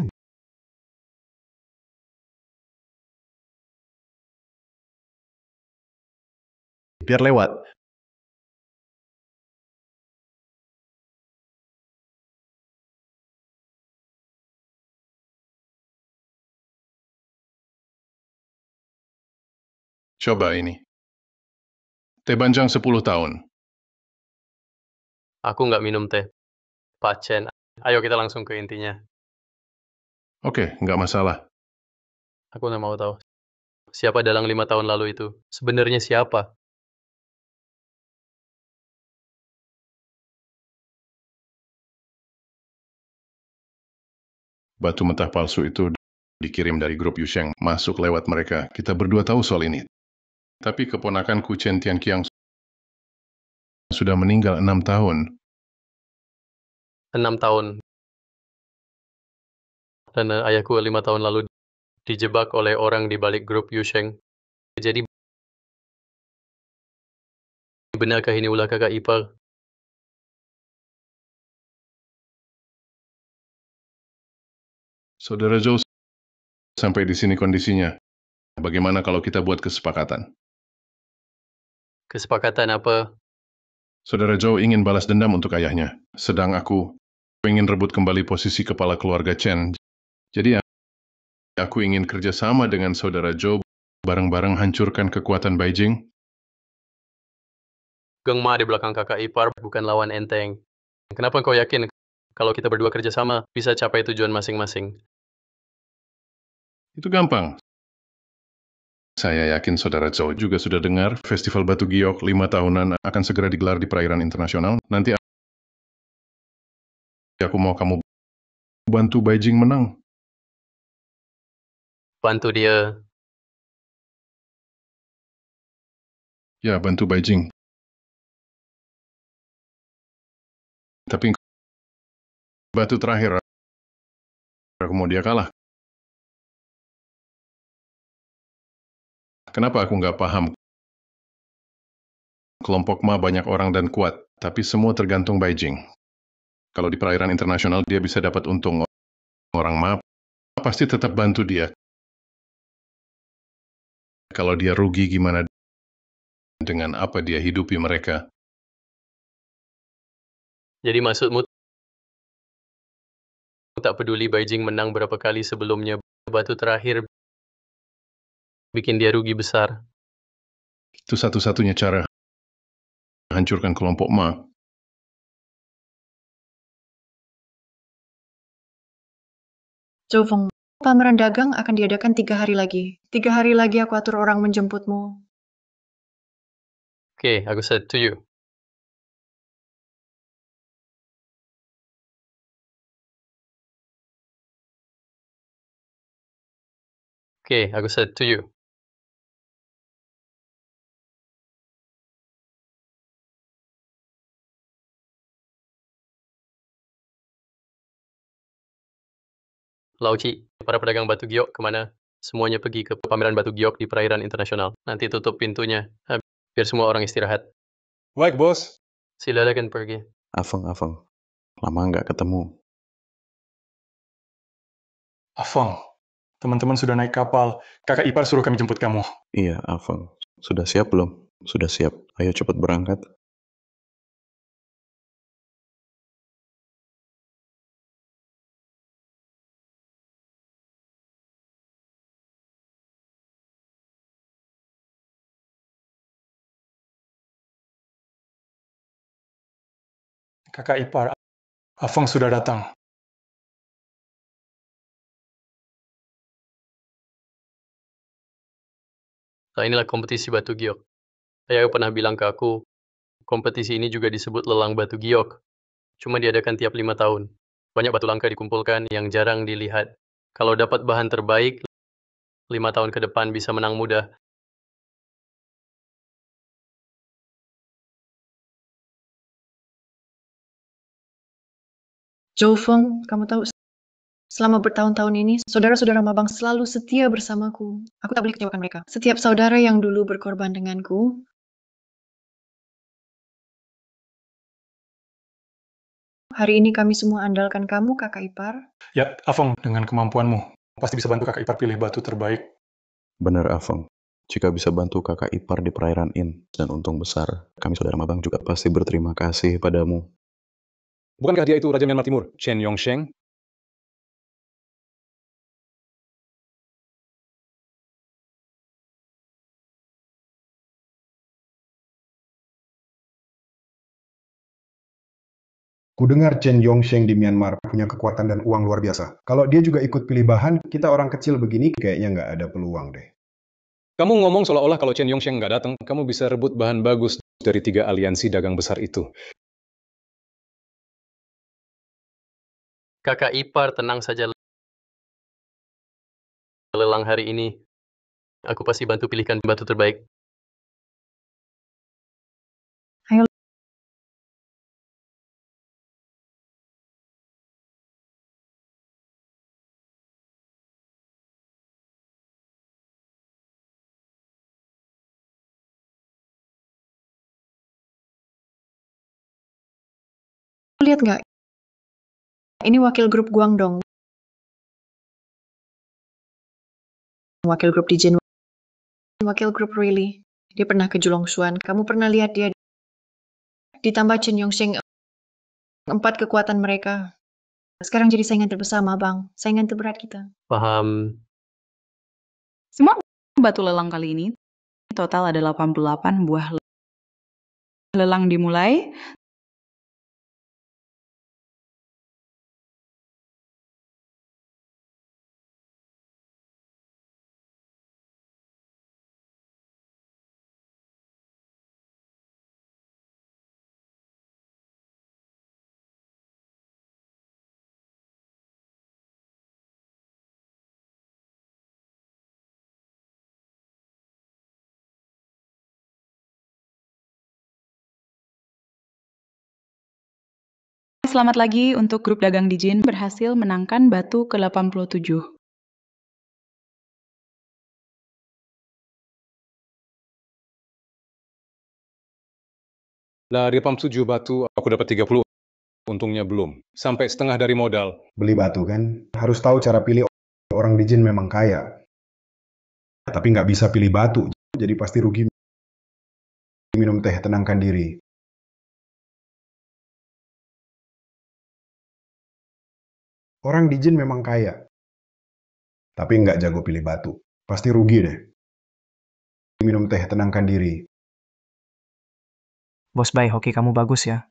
Biar lewat. Coba ini. Teh Banjang 10 tahun. Aku nggak minum teh. Pak Chen, ayo kita langsung ke intinya. Oke, nggak masalah. Aku nggak mau tahu. Siapa dalang 5 tahun lalu itu? Sebenarnya siapa? Batu mentah palsu itu dikirim dari grup Yusheng, masuk lewat mereka. Kita berdua tahu soal ini. Tapi keponakanku Chen Tianqiang sudah meninggal 6 tahun. 6 tahun. Dan ayahku 5 tahun lalu dijebak oleh orang di balik grup Yusheng. Jadi, benarkah ini ulah kakak ipar? Saudara Zhou, sampai di sini kondisinya. Bagaimana kalau kita buat kesepakatan? Kesepakatan apa? Saudara Zhou ingin balas dendam untuk ayahnya, sedang aku ingin rebut kembali posisi kepala keluarga Chen. Jadi aku ingin kerjasama dengan saudara Zhou, bareng-bareng hancurkan kekuatan Beijing. Geng Ma di belakang kakak ipar bukan lawan enteng. Kenapa kau yakin kalau kita berdua kerjasama bisa capai tujuan masing-masing? Itu gampang. Saya yakin saudara Zhou juga sudah dengar Festival Batu Giok 5 tahunan akan segera digelar di perairan internasional. Nanti aku mau kamu bantu Beijing menang. Bantu dia. Ya, bantu Beijing. Tapi batu terakhir, aku mau dia kalah. Kenapa aku nggak paham? Kelompok Ma banyak orang dan kuat, tapi semua tergantung Beijing. Kalau di perairan internasional dia bisa dapat untung, orang Ma pasti tetap bantu dia. Kalau dia rugi gimana dengan apa dia hidupi mereka? Jadi maksudmu tak peduli Beijing menang berapa kali sebelumnya, batu terakhir bikin dia rugi besar. Itu satu-satunya cara hancurkan kelompok Ma. Zhou Feng, pameran dagang akan diadakan 3 hari lagi. 3 hari lagi aku atur orang menjemputmu. Oke, aku setuju. Oke, aku setuju. Lauci, para pedagang batu giok kemana? Semuanya pergi ke pameran batu giok di perairan internasional. Nanti tutup pintunya, biar semua orang istirahat. Baik, bos. Silakan pergi. Afeng, lama nggak ketemu. Afeng, teman-teman sudah naik kapal. Kakak ipar suruh kami jemput kamu. Iya, Afeng. Sudah siap belum? Sudah siap. Ayo cepat berangkat. Kakak ipar, Afeng sudah datang. Nah, inilah kompetisi batu giok. Ayah pernah bilang ke aku, kompetisi ini juga disebut lelang batu giok. Cuma diadakan tiap 5 tahun. Banyak batu langka dikumpulkan yang jarang dilihat. Kalau dapat bahan terbaik, 5 tahun ke depan bisa menang mudah. Zhou Feng, kamu tahu, selama bertahun-tahun ini, saudara-saudara Mabang selalu setia bersamaku. Aku tak boleh kecewakan mereka. Setiap saudara yang dulu berkorban denganku, hari ini kami semua andalkan kamu, kakak ipar. Ya, Afeng, dengan kemampuanmu, pasti bisa bantu kakak ipar pilih batu terbaik. Benar, Afeng. Jika bisa bantu kakak ipar di perairan In dan untung besar, kami saudara Mabang juga pasti berterima kasih padamu. Bukankah dia itu Raja Myanmar Timur, Chen Yongsheng? Kudengar Chen Yongsheng di Myanmar punya kekuatan dan uang luar biasa. Kalau dia juga ikut pilih bahan, kita orang kecil begini kayaknya nggak ada peluang deh. Kamu ngomong seolah-olah kalau Chen Yongsheng nggak datang, kamu bisa rebut bahan bagus dari 3 aliansi dagang besar itu. Kakak ipar, tenang saja. Lelang hari ini, aku pasti bantu pilihkan batu terbaik. Ayo. Lihat nggak? Ini wakil grup Guangdong. Wakil grup Dijin. Wakil grup Really. Dia pernah ke Julongsuan. Kamu pernah lihat dia? Ditambah Chen Yongsheng, 4 kekuatan mereka. Sekarang jadi saingan terbesar, Bang. Saingan terberat kita. Paham. Semua batu lelang kali ini total ada 88 buah lelang dimulai. Selamat lagi untuk grup dagang Dijin berhasil menangkan batu ke-87. Dari 87 batu, aku dapat 30. Untungnya belum. Sampai setengah dari modal. Beli batu kan, harus tahu cara pilih. Orang Dijin memang kaya. Tapi nggak bisa pilih batu, jadi pasti rugi. Minum teh, tenangkan diri. Orang Dijin memang kaya, tapi nggak jago pilih batu. Pasti rugi deh. Minum teh, tenangkan diri. Bos Bay, hoki kamu bagus ya.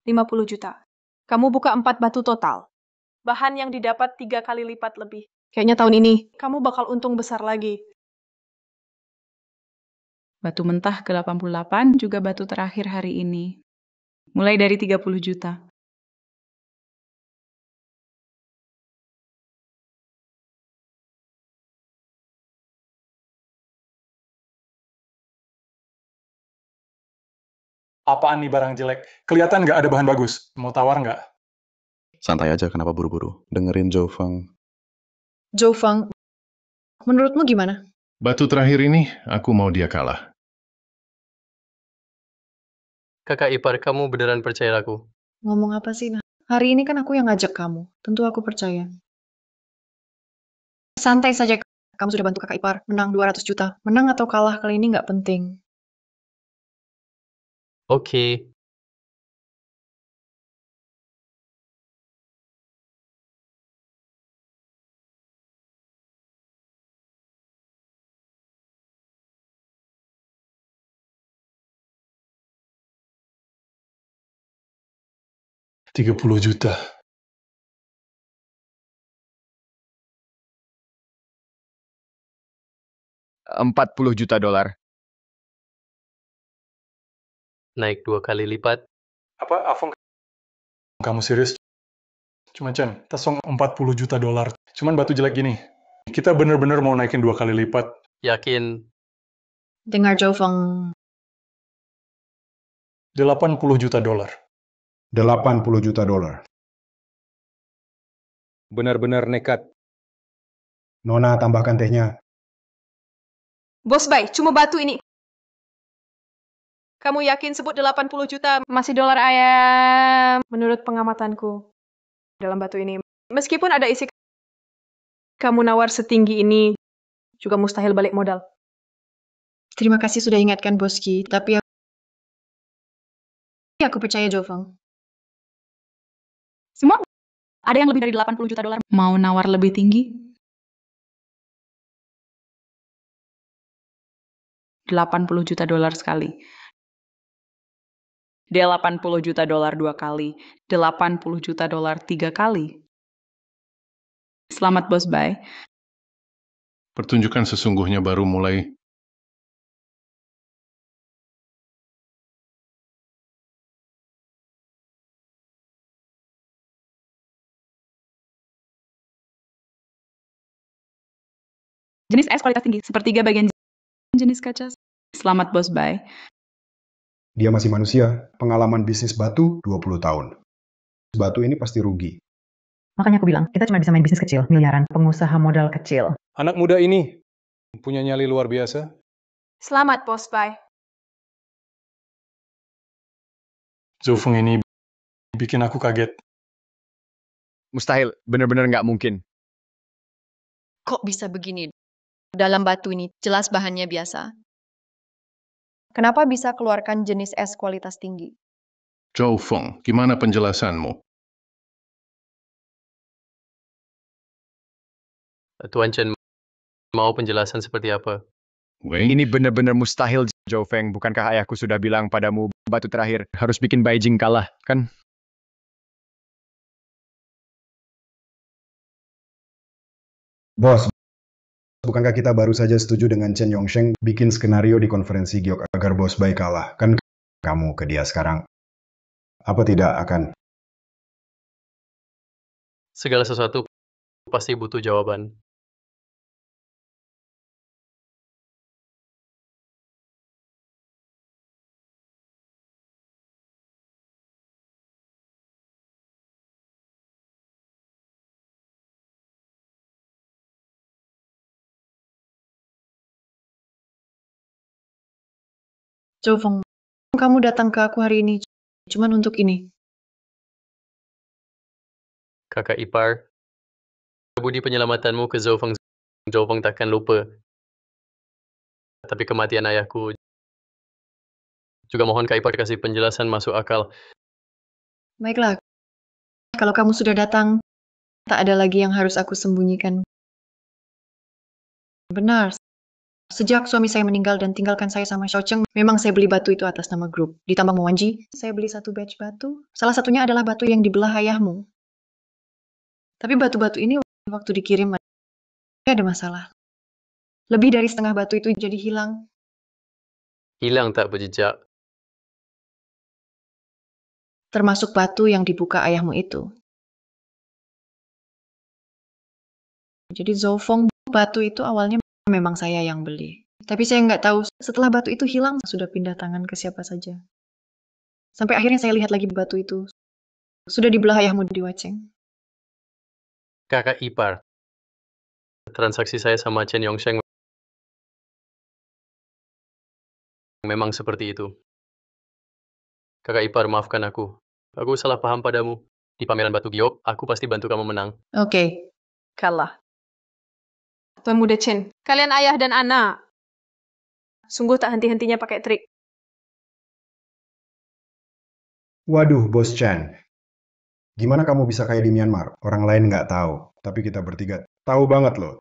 50 juta. Kamu buka 4 batu total. Bahan yang didapat 3 kali lipat lebih. Kayaknya tahun ini, kamu bakal untung besar lagi. Batu mentah ke-88 juga batu terakhir hari ini. Mulai dari 30 juta. Apaan nih barang jelek? Kelihatan nggak ada bahan bagus? Mau tawar nggak? Santai aja, kenapa buru-buru? Dengerin Zhou Feng. Zhou Feng, menurutmu gimana? Batu terakhir ini, aku mau dia kalah. Kakak ipar, kamu beneran percaya aku? Ngomong apa sih? Nah, hari ini kan aku yang ngajak kamu. Tentu aku percaya. Santai saja. Kamu sudah bantu kakak ipar menang 200 juta. Menang atau kalah kali ini nggak penting. Oke. $30 juta. $40 juta. Naik 2 kali lipat. Apa, Afong? Kamu serius? Cuma Chen, tasong $40 juta. Cuman batu jelek gini. Kita bener-bener mau naikin 2 kali lipat. Yakin? Dengar Zhou Feng. $80 juta. $80 juta. Benar-benar nekat. Nona, tambahkan tehnya. Bos Bay, cuma batu ini. Kamu yakin sebut 80 juta masih dolar ayam? Menurut pengamatanku dalam batu ini. Meskipun ada isi kamu nawar setinggi ini, juga mustahil balik modal. Terima kasih sudah ingatkan Boski, tapi aku percaya Zhou Feng. Semua ada yang lebih dari $80 juta. Mau nawar lebih tinggi? $80 juta sekali. Dia 80 juta dolar 2 kali, 80 juta dolar 3 kali. Selamat bos, bye. Pertunjukan sesungguhnya baru mulai. Jenis es kualitas tinggi, sepertiga bagian jenis kaca. Selamat bos, bye. Dia masih manusia, pengalaman bisnis batu 20 tahun. Batu ini pasti rugi. Makanya aku bilang, kita cuma bisa main bisnis kecil, miliaran, pengusaha modal kecil. Anak muda ini punya nyali luar biasa. Selamat, Bos Bai. Zhou Feng ini bikin aku kaget. Mustahil, benar-benar nggak mungkin. Kok bisa begini? Dalam batu ini jelas bahannya biasa. Kenapa bisa keluarkan jenis es kualitas tinggi? Zhou Feng, gimana penjelasanmu? Tuan Chen, mau penjelasan seperti apa? Ini benar-benar mustahil, Zhou Feng. Bukankah ayahku sudah bilang padamu batu terakhir harus bikin Beijing kalah, kan? Bos, bukankah kita baru saja setuju dengan Chen Yongsheng bikin skenario di konferensi Giok agar Bos Bai kalah? Kan kamu ke dia sekarang. Apa tidak akan? Segala sesuatu pasti butuh jawaban. Zhou Feng, kamu datang ke aku hari ini cuman untuk ini. Kakak ipar, budi penyelamatanmu ke Zhou Feng takkan lupa. Tapi kematian ayahku juga mohon Kak Ipar kasih penjelasan masuk akal. Baiklah, kalau kamu sudah datang, tak ada lagi yang harus aku sembunyikan. Benar, sejak suami saya meninggal dan tinggalkan saya sama Xiao Cheng, memang saya beli batu itu atas nama grup. Ditambah Mowanji, saya beli 1 batch batu. Salah satunya adalah batu yang dibelah ayahmu. Tapi batu-batu ini waktu dikirim ada masalah. Lebih dari setengah batu itu jadi hilang. Hilang tak berjejak. Termasuk batu yang dibuka ayahmu itu. Jadi Zhou Feng, batu itu awalnya memang saya yang beli. Tapi saya nggak tahu setelah batu itu hilang sudah pindah tangan ke siapa saja. Sampai akhirnya saya lihat lagi batu itu. Sudah dibelah ayahmu di Wacheng. Kakak ipar, transaksi saya sama Chen Yongsheng memang seperti itu. Kakak ipar, maafkan aku. Aku salah paham padamu. Di pameran batu giok, aku pasti bantu kamu menang. Oke. Kalah. Tuan Muda Chen, kalian ayah dan anak. Sungguh tak henti-hentinya pakai trik. Waduh, Bos Chen. Gimana kamu bisa kayak di Myanmar? Orang lain nggak tahu, tapi kita bertiga tahu banget loh.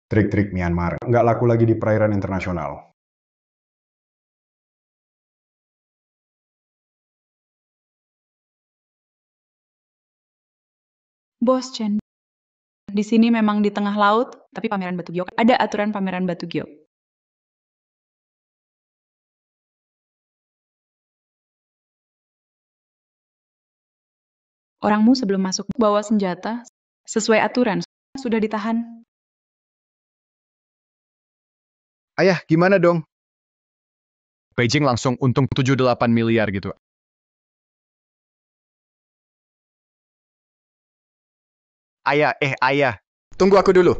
Trik-trik Myanmar nggak laku lagi di perairan internasional. Bos Chen, di sini memang di tengah laut, tapi pameran batu giok. Ada aturan pameran batu giok. Orangmu sebelum masuk bawa senjata, sesuai aturan, sudah ditahan. Ayah, gimana dong? Beijing langsung untung 7-8 miliar gitu. Ayah. Tunggu aku dulu.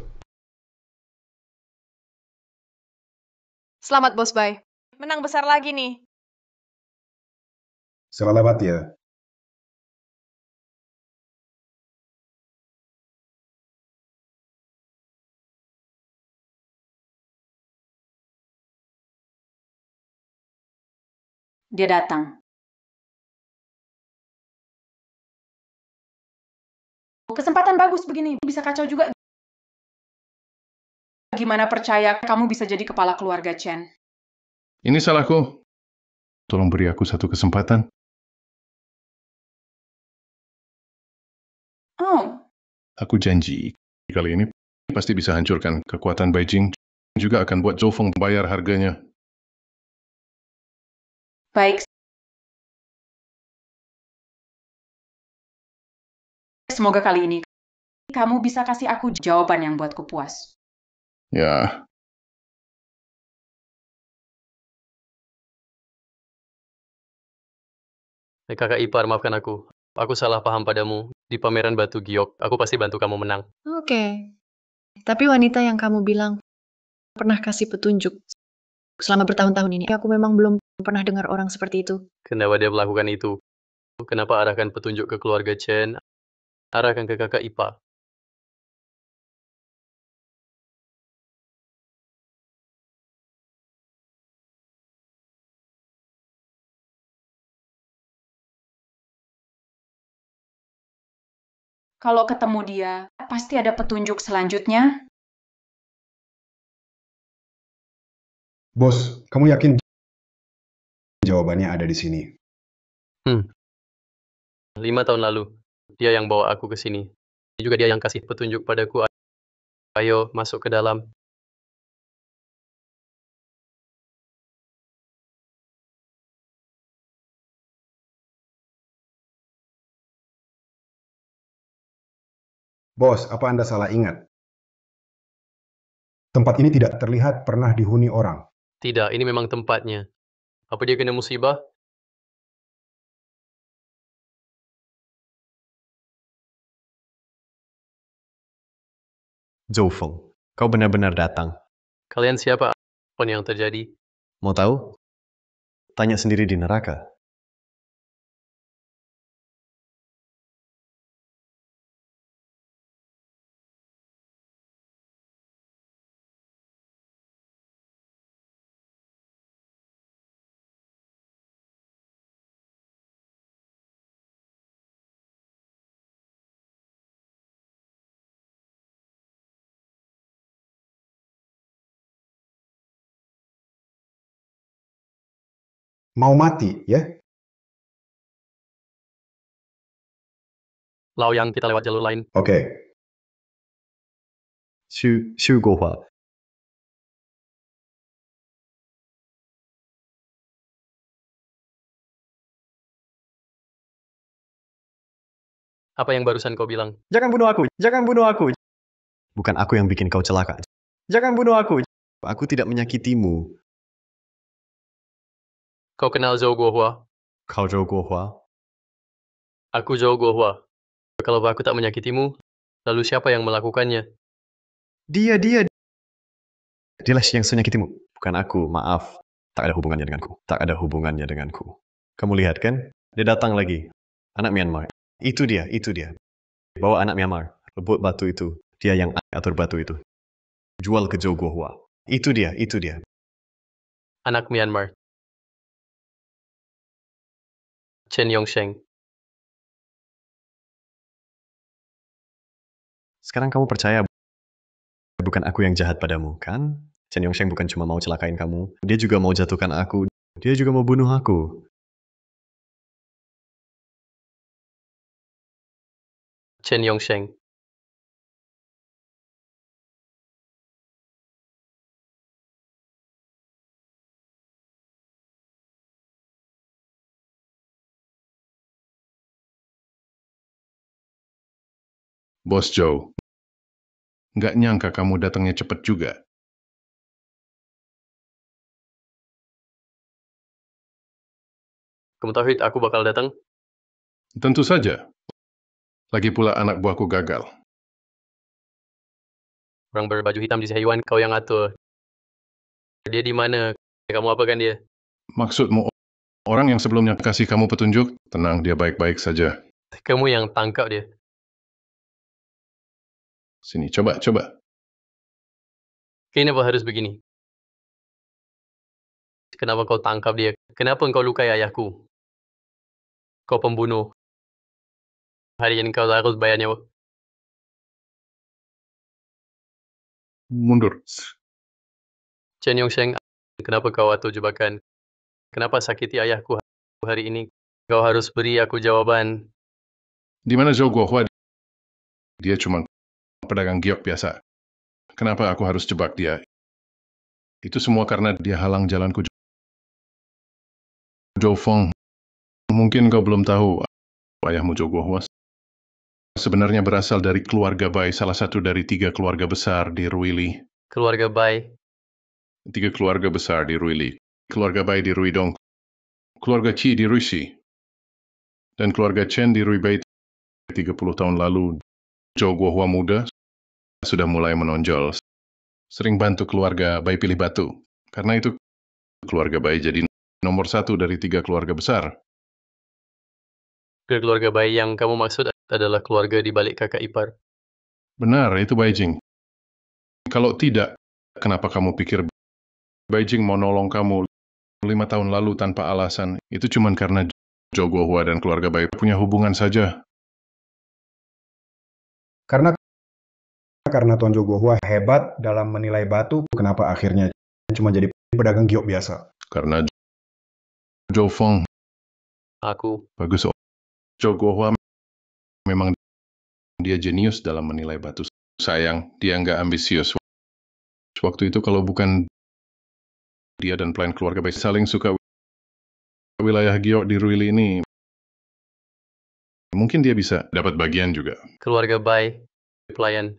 Selamat, Bos Bai. Menang besar lagi nih. Selamat ya. Dia datang. Kesempatan bagus begini, bisa kacau juga. Gimana percaya kamu bisa jadi kepala keluarga Chen? Ini salahku. Tolong beri aku satu kesempatan. Oh, Aku janji, kali ini pasti bisa hancurkan kekuatan Beijing. Juga akan buat Zhou Feng bayar harganya. baik. Semoga kali ini kamu bisa kasih aku jawaban yang buatku puas. Ya, Kakak ipar, maafkan aku. Aku salah paham padamu. Di pameran batu giok, aku pasti bantu kamu menang. Oke. Tapi wanita yang kamu bilang pernah kasih petunjuk selama bertahun-tahun ini, aku memang belum pernah dengar orang seperti itu. Kenapa dia melakukan itu? Kenapa arahkan petunjuk ke keluarga Chen? Arahkan ke kakak ipar. Kalau ketemu dia, pasti ada petunjuk selanjutnya. Bos, kamu yakin jawabannya ada di sini? 5 tahun lalu, dia yang bawa aku ke sini. Juga dia yang kasih petunjuk padaku. Ayo, masuk ke dalam. Bos, apa Anda salah ingat? Tempat ini tidak terlihat pernah dihuni orang. Tidak, ini memang tempatnya. Apa dia kena musibah? Zhou Feng, kau benar-benar datang. Kalian siapa? Apa yang terjadi? Mau tahu? Tanya sendiri di neraka. Mau mati, ya? Lau yang kita lewat jalur lain. Oke. Xu Guohua. Apa yang barusan kau bilang? Jangan bunuh aku! Jangan bunuh aku! Bukan aku yang bikin kau celaka. Jangan bunuh aku! Aku tidak menyakitimu. Kau kenal Zhou Guohua? Kau Zhou Guohua? Aku Zhou Guohua. Kalau aku tak menyakitimu, lalu siapa yang melakukannya? Dia. Dialah yang menyakitimu. Bukan aku, maaf. Tak ada hubungannya denganku. Tak ada hubungannya denganku. Kamu lihat kan? Dia datang lagi. Anak Myanmar. Itu dia. Bawa anak Myanmar. Rebut batu itu. Dia yang atur batu itu. Jual ke Zhou Guohua. Itu dia. Anak Myanmar. Chen Yongsheng. Sekarang kamu percaya bukan aku yang jahat padamu, kan? Chen Yongsheng bukan cuma mau celakain kamu. Dia juga mau jatuhkan aku. Dia juga mau bunuh aku. Chen Yongsheng. Bos Joe. Nggak nyangka kamu datangnya cepat juga. Kamu tahu aku bakal datang? Tentu saja. Lagi pula anak buahku gagal. Orang berbaju hitam di Sihaiwan, kau yang atur. Dia di mana? Kamu apakan dia? Maksudmu orang yang sebelumnya kasih kamu petunjuk? Tenang, dia baik-baik saja. Kamu yang tangkap dia. Sini, coba. Kenapa harus begini? Kenapa kau tangkap dia? Kenapa engkau lukai ayahku? Kau pembunuh. Hari ini kau harus bayar nyawa. Mundur. Chen Yongsheng, kenapa kau atur jebakan? kenapa sakiti ayahku hari ini? Kau harus beri aku jawaban. Di mana Zhou Guohua? Dia cuma pedagang giok biasa. Kenapa aku harus jebak dia? Itu semua karena dia halang jalanku. Zhou Feng, mungkin kau belum tahu, ayahmu Zhou Guohua sebenarnya berasal dari keluarga Bai, salah satu dari 3 keluarga besar di Ruili. Keluarga Bai. 3 keluarga besar di Ruili. Keluarga Bai di Ruidong, keluarga Qi di Ruixi, dan keluarga Chen di Ruibei. 30 tahun lalu, Zhou Guohua muda sudah mulai menonjol. Sering bantu keluarga Bai pilih batu. Karena itu, keluarga Bai jadi nomor 1 dari 3 keluarga besar. Keluarga Bai yang kamu maksud adalah keluarga di balik kakak ipar. Benar, itu Beijing. Kalau tidak, kenapa kamu pikir Beijing mau nolong kamu 5 tahun lalu tanpa alasan? Itu cuma karena Zhou Guohua dan keluarga Bai punya hubungan saja. Karena Tuan Zhou Guohua hebat dalam menilai batu, kenapa akhirnya cuma jadi pedagang giok biasa? Karena Zhou Feng. Aku. Bagus. Zhou Guohua memang dia jenius dalam menilai batu. Sayang, dia nggak ambisius. Waktu itu kalau bukan dia dan plan keluarga Bai saling suka wilayah giok di Ruili ini, mungkin dia bisa dapat bagian juga. Keluarga Bai, pelayan.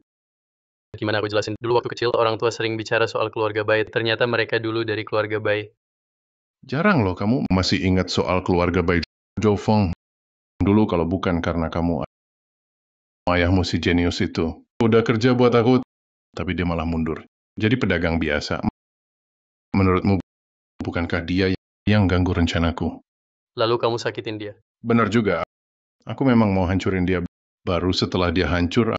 Gimana aku jelasin? Dulu waktu kecil, orang tua sering bicara soal keluarga Bai. Ternyata mereka dulu dari keluarga Bai. Jarang loh kamu masih ingat soal keluarga Bai. Zhou Feng, dulu kalau bukan karena kamu, ayahmu si jenius itu, udah kerja buat aku, tapi dia malah mundur. Jadi pedagang biasa. Menurutmu, bukankah dia yang ganggu rencanaku? Lalu kamu sakitin dia? Benar juga. Aku memang mau hancurin dia. Baru setelah dia hancur,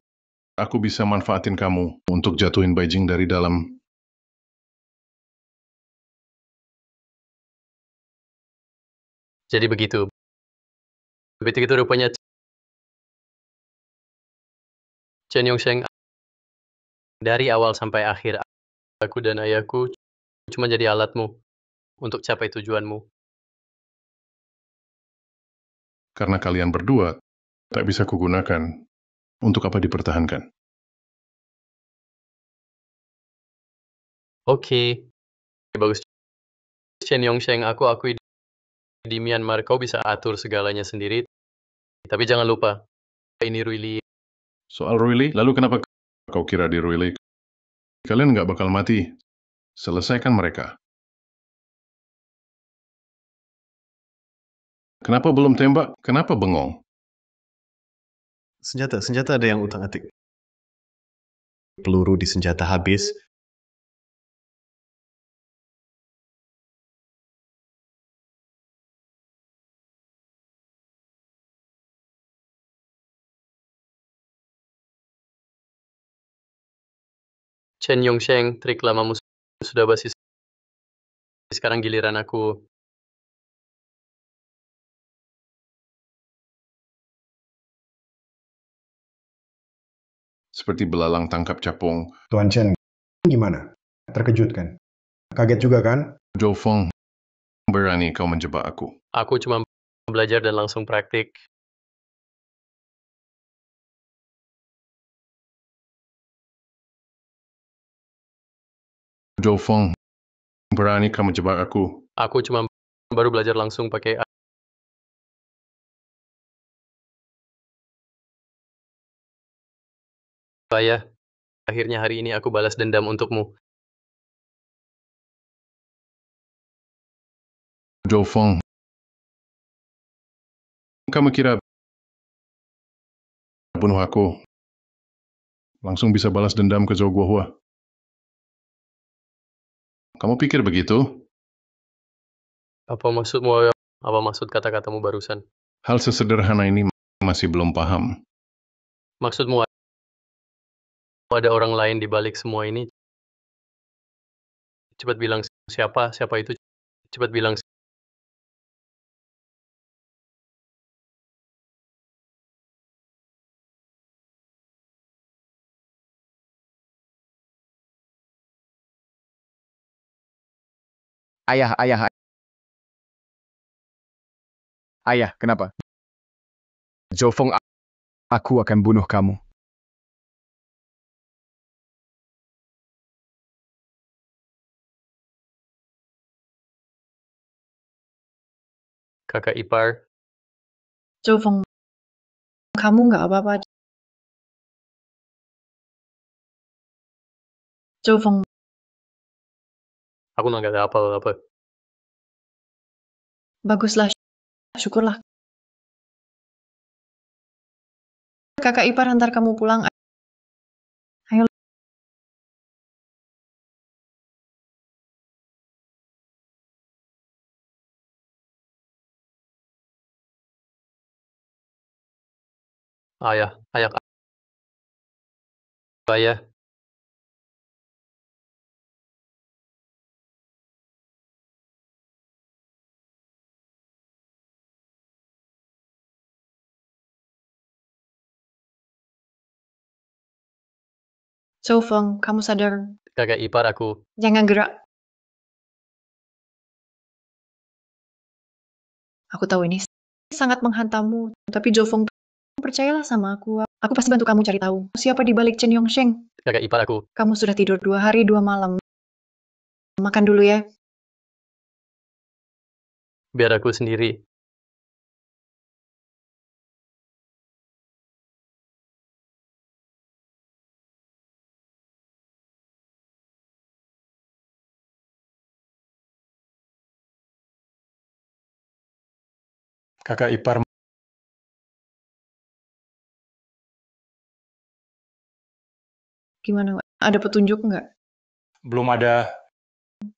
aku bisa manfaatin kamu untuk jatuhin Beijing dari dalam. Jadi begitu. Begitu rupanya Chen Yongsheng dari awal sampai akhir, aku dan ayahku cuma jadi alatmu untuk capai tujuanmu. Karena kalian berdua tak bisa kugunakan, untuk apa dipertahankan? Oke. Bagus. Chen Yongsheng, aku akui di Myanmar kau bisa atur segalanya sendiri. Tapi jangan lupa, ini Ruili. Soal Ruili, lalu kenapa kau kira di Ruili? Kalian nggak bakal mati. Selesaikan mereka. Kenapa belum tembak? Kenapa bengong? Senjata ada yang utang-atik. Peluru di senjata habis. Chen Yongsheng, trik lamamu sudah basi. Sekarang giliran aku. Seperti belalang tangkap capung. Tuan Chen, gimana? Terkejut kan? Kaget juga kan? Zhou Feng, berani kau menjebak aku. Aku cuma belajar dan langsung praktik. Zhou Feng, berani kau menjebak aku. Aku cuma baru belajar langsung pakai. Ayah, akhirnya hari ini aku balas dendam untukmu. Zhou Feng, kamu kira bunuh aku langsung bisa balas dendam ke Zhou Guohua? Kamu pikir begitu? Apa maksudmu? Apa maksud kata-katamu barusan? Hal sesederhana ini masih belum paham. Maksudmu ada orang lain di balik semua ini? Cepat bilang siapa itu? Cepat bilang. Ayah, Ayah, kenapa? Zhou Feng, aku akan bunuh kamu. Kakak ipar, Zhou Feng, kamu nggak apa-apa. Zhou Feng, aku nggak ada apa-apa. baguslah. Syukurlah. Kakak ipar antar kamu pulang. Ayo. Ayah, ayah. Zhou Feng, kamu sadar. Kakak ipar aku. Jangan gerak. Aku tahu ini sangat menghantammu, tapi Zhou Feng, percayalah sama aku. Aku pasti bantu kamu cari tahu siapa di balik Chen Yongsheng. Kakak ipar aku. Kamu sudah tidur 2 hari 2 malam. Makan dulu ya. Biar aku sendiri. Kakak ipar Gimana? Ada petunjuk nggak? belum ada.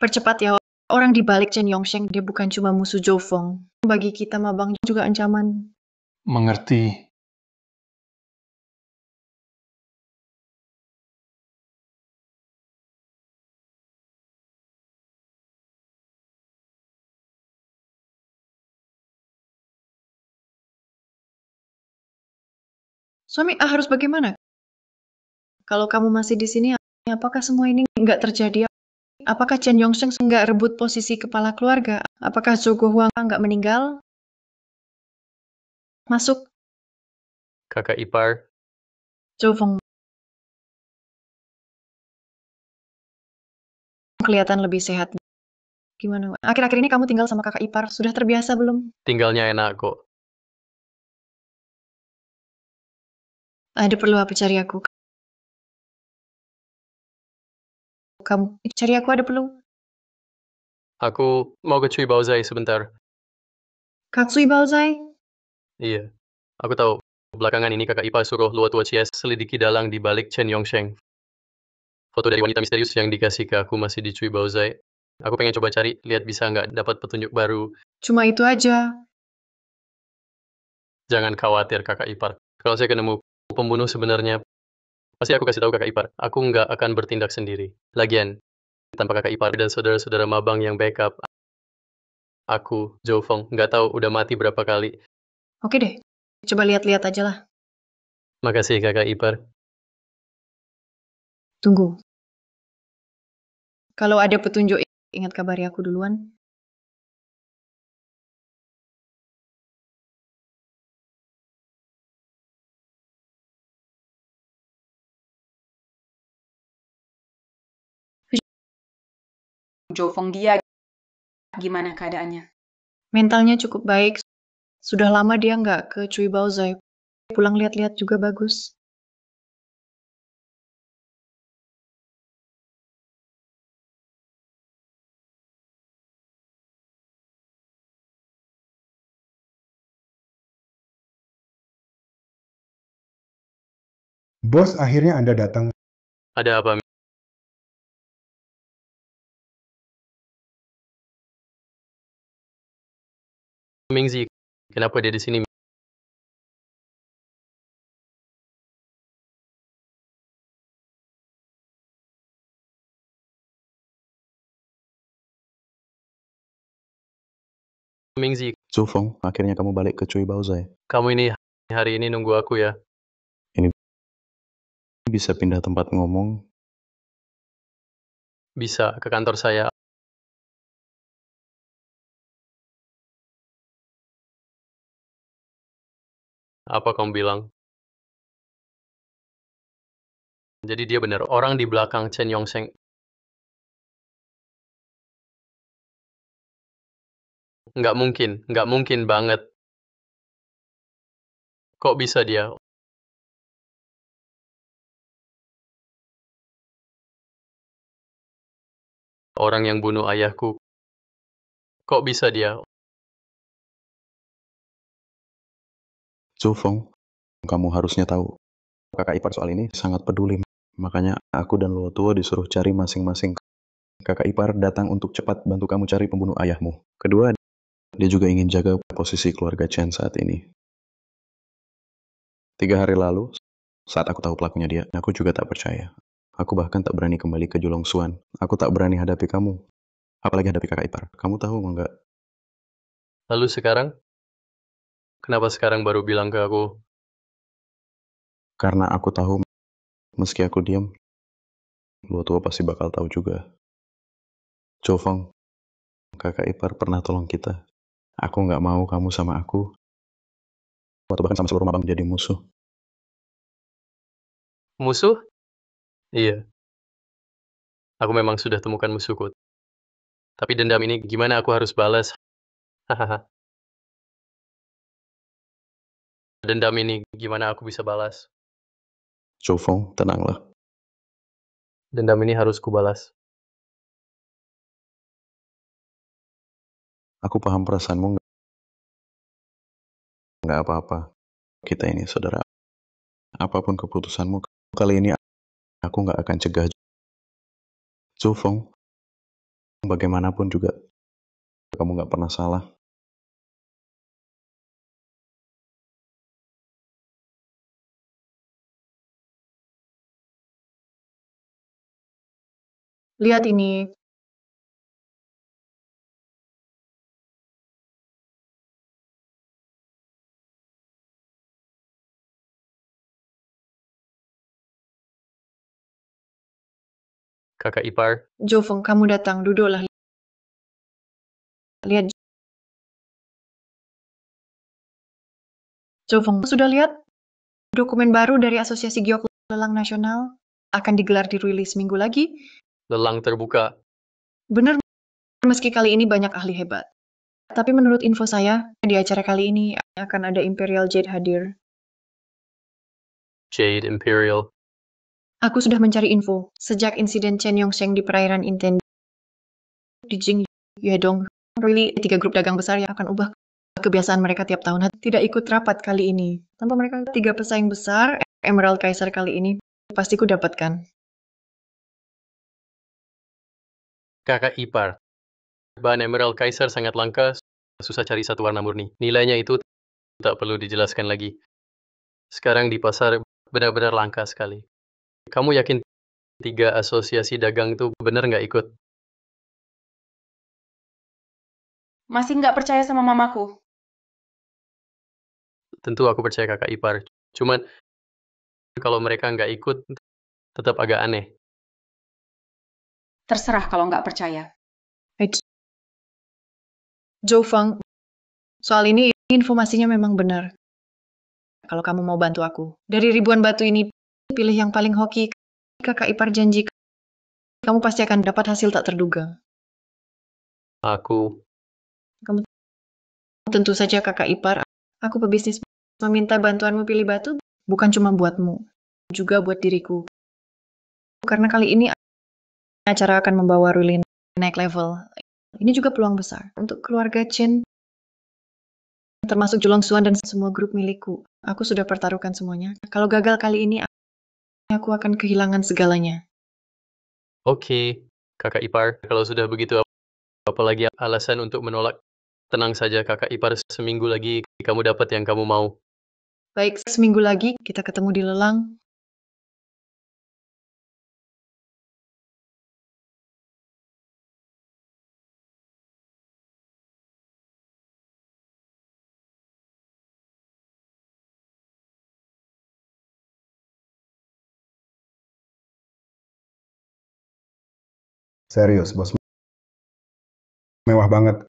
Percepat ya. Orang di balik Chen Yongsheng, dia bukan cuma musuh Zhou Feng. Bagi kita Mabang juga ancaman. Mengerti. Suami harus bagaimana? Kalau kamu masih di sini, apakah semua ini nggak terjadi? Apakah Chen Yongsheng nggak rebut posisi kepala keluarga? Apakah Zhou Guohuang nggak meninggal? Masuk. Kakak ipar. Zhou Feng. Kelihatan lebih sehat. Gimana? Akhir-akhir ini kamu tinggal sama kakak ipar. Sudah terbiasa belum? Tinggalnya enak kok. Ada perlu apa cari aku? Kamu cari aku ada perlu? Aku mau ke Cui Baozai sebentar. Katsui Baozai? Iya. Aku tahu. Belakangan ini kakak ipar suruh Luo Tuochies selidiki dalang di balik Chen Yongsheng. Foto dari wanita misterius yang dikasih ke aku masih di Cui Baozai. Aku pengen coba cari, lihat bisa nggak dapat petunjuk baru. Cuma itu aja. Jangan khawatir kakak ipar. Kalau saya ketemu pembunuh sebenarnya, pasti aku kasih tahu kakak ipar. Aku nggak akan bertindak sendiri. Lagian, tanpa kakak ipar dan saudara-saudara mabang yang backup, aku, Zhou Feng, nggak tahu udah mati berapa kali. Oke deh. Coba lihat-lihat aja lah. Makasih kakak ipar. Tunggu. Kalau ada petunjuk, ingat kabari aku duluan. Zhou Feng dia gimana keadaannya? Mentalnya cukup baik. Sudah lama dia nggak ke Cui Baozai. Pulang lihat-lihat juga bagus. Bos, akhirnya Anda datang. Ada apa? Mingzi, kenapa dia di sini? Mingzi, Zhou Feng, akhirnya kamu balik ke Cui Baozai. kamu ini hari ini nunggu aku ya. Ini bisa pindah tempat ngomong. Bisa ke kantor saya. Apa kamu bilang? Jadi dia benar, orang di belakang Chen Yongsheng. Nggak mungkin banget. Kok bisa dia? Orang yang bunuh ayahku. Kok bisa dia? Zhou Feng, kamu harusnya tahu. Kakak ipar soal ini sangat peduli. Makanya aku dan Luo Tuo disuruh cari masing-masing. Kakak ipar datang untuk cepat bantu kamu cari pembunuh ayahmu. Kedua, dia juga ingin jaga posisi keluarga Chen saat ini. 3 hari lalu, saat aku tahu pelakunya dia, aku juga tak percaya. Aku bahkan tak berani kembali ke Julong Suan. Aku tak berani hadapi kamu. Apalagi hadapi kakak ipar. Kamu tahu enggak? Lalu sekarang? Kenapa sekarang baru bilang ke aku? Karena aku tahu, meski aku diam, Luo Tuo pasti bakal tahu juga. Zhou Feng, kakak ipar pernah tolong kita. Aku nggak mau kamu sama aku, atau bahkan sama seluruh Mabang jadi musuh. Musuh? Iya. Aku memang sudah temukan musuhku. Tapi dendam ini gimana aku harus balas? Hahaha. Dendam ini gimana aku bisa balas? Zhou Feng, tenanglah. Dendam ini harus kubalas. Aku paham perasaanmu, nggak apa-apa. Kita ini saudara. Apapun keputusanmu, kali ini aku nggak akan cegah. Zhou Feng, bagaimanapun juga, kamu nggak pernah salah. Lihat ini. Kakak ipar. Zhou Feng, kamu datang. Duduklah. Lihat. Zhou Feng, sudah lihat? Dokumen baru dari Asosiasi Giok Lelang Nasional akan digelar di rilis minggu lagi. Lelang terbuka. Benar, meski kali ini banyak ahli hebat. Tapi menurut info saya, di acara kali ini akan ada Imperial Jade hadir. Jade Imperial. Aku sudah mencari info. Sejak insiden Chen Yongsheng di perairan Inten di Jing Yedong, really 3 grup dagang besar yang akan ubah kebiasaan mereka tiap tahun. Tidak ikut rapat kali ini. Tanpa mereka 3 pesaing besar, Emerald Kaiser kali ini pasti ku dapatkan. Kakak ipar. Bahan Emerald Kaiser sangat langka, susah cari satu warna murni. Nilainya itu tak perlu dijelaskan lagi. Sekarang di pasar benar-benar langka sekali. Kamu yakin 3 asosiasi dagang itu benar nggak ikut? Masih nggak percaya sama mamaku? Tentu aku percaya kakak ipar. Cuman, kalau mereka nggak ikut, tetap agak aneh. Terserah kalau nggak percaya. Zhou Feng, soal ini informasinya memang benar. Kalau kamu mau bantu aku. Dari ribuan batu ini, pilih yang paling hoki. Kakak ipar janji, kamu pasti akan dapat hasil tak terduga. Kamu tentu saja kakak ipar. Aku pebisnis meminta bantuanmu pilih batu, bukan cuma buatmu, juga buat diriku. Karena kali ini acara akan membawa Rulin naik level. Ini juga peluang besar untuk keluarga Chen, termasuk Julong Suan dan semua grup milikku. Aku sudah pertaruhkan semuanya. Kalau gagal kali ini, aku akan kehilangan segalanya. Oke, kakak ipar. Kalau sudah begitu, apalagi alasan untuk menolak? Tenang saja kakak ipar, seminggu lagi kamu dapat yang kamu mau. Baik, seminggu lagi kita ketemu di lelang. Serius, bos. Mewah banget.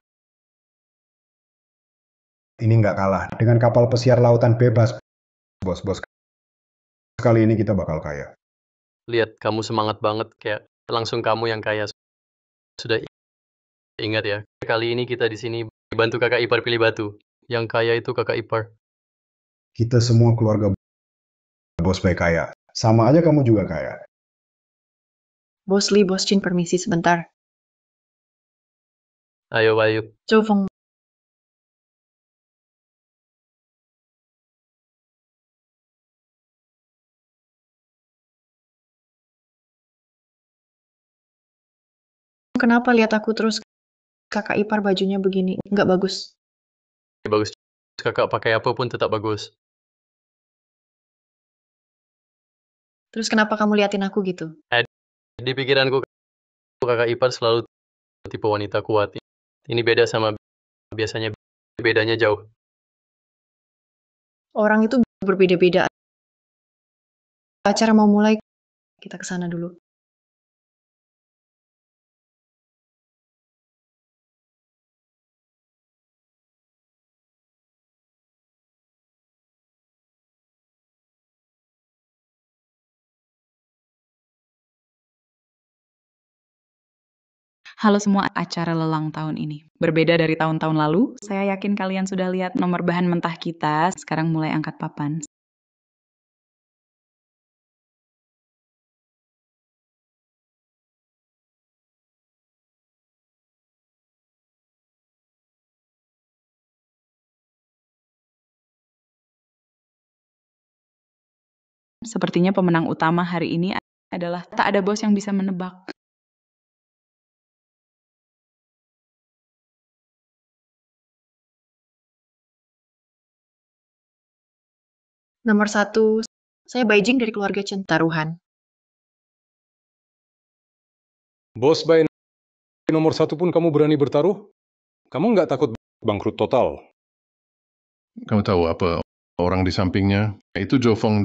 Ini nggak kalah dengan kapal pesiar lautan bebas Bos, kali ini kita bakal kaya. Lihat, kamu semangat banget, kayak langsung kamu yang kaya. Sudah ingat ya, kali ini kita di sini bantu kakak ipar pilih batu. Yang kaya itu kakak ipar. Kita semua keluarga Bos Bay kaya. Sama aja kamu juga kaya. Bos Lee, Bos Chin, permisi sebentar. Ayo. Zhou Feng, kenapa lihat aku terus kakak ipar bajunya begini? Nggak bagus. Bagus, kakak pakai apapun tetap bagus. Terus kenapa kamu liatin aku gitu? Di pikiranku, kakak ipar selalu tipe wanita kuat. Ini beda sama biasanya, bedanya jauh. Orang itu berbeda-beda. Acara mau mulai, kita ke sana dulu. Halo semua, acara lelang tahun ini. Berbeda dari tahun-tahun lalu, saya yakin kalian sudah lihat nomor bahan mentah kita. Sekarang mulai angkat papan. Sepertinya pemenang utama hari ini adalah tak ada bos yang bisa menebak. Nomor 1, saya Beijing dari keluarga Chen Taruhan. Bos Bay nomor 1 pun kamu berani bertaruh? Kamu nggak takut bangkrut total? Kamu tahu apa orang di sampingnya? Itu Zhou Feng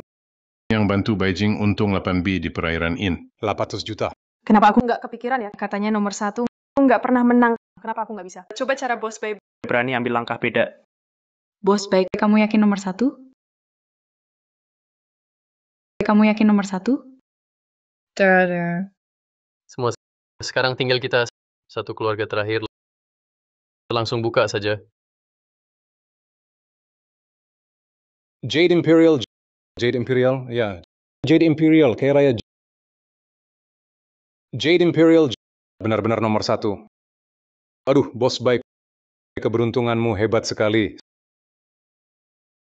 yang bantu Beijing untung 8B di perairan In. 800 juta. Kenapa aku nggak kepikiran ya? Katanya nomor 1 nggak pernah menang. Kenapa aku nggak bisa? Coba cara Bos Bay Berani ambil langkah beda. Bos baik, kamu yakin nomor 1? Kamu yakin nomor 1? Semua sekarang tinggal kita satu keluarga terakhir. Langsung buka saja. Jade Imperial, ya. Jade Imperial, kayak raya. Jade Imperial, benar-benar nomor 1. Aduh, Bos Baik, keberuntunganmu hebat sekali.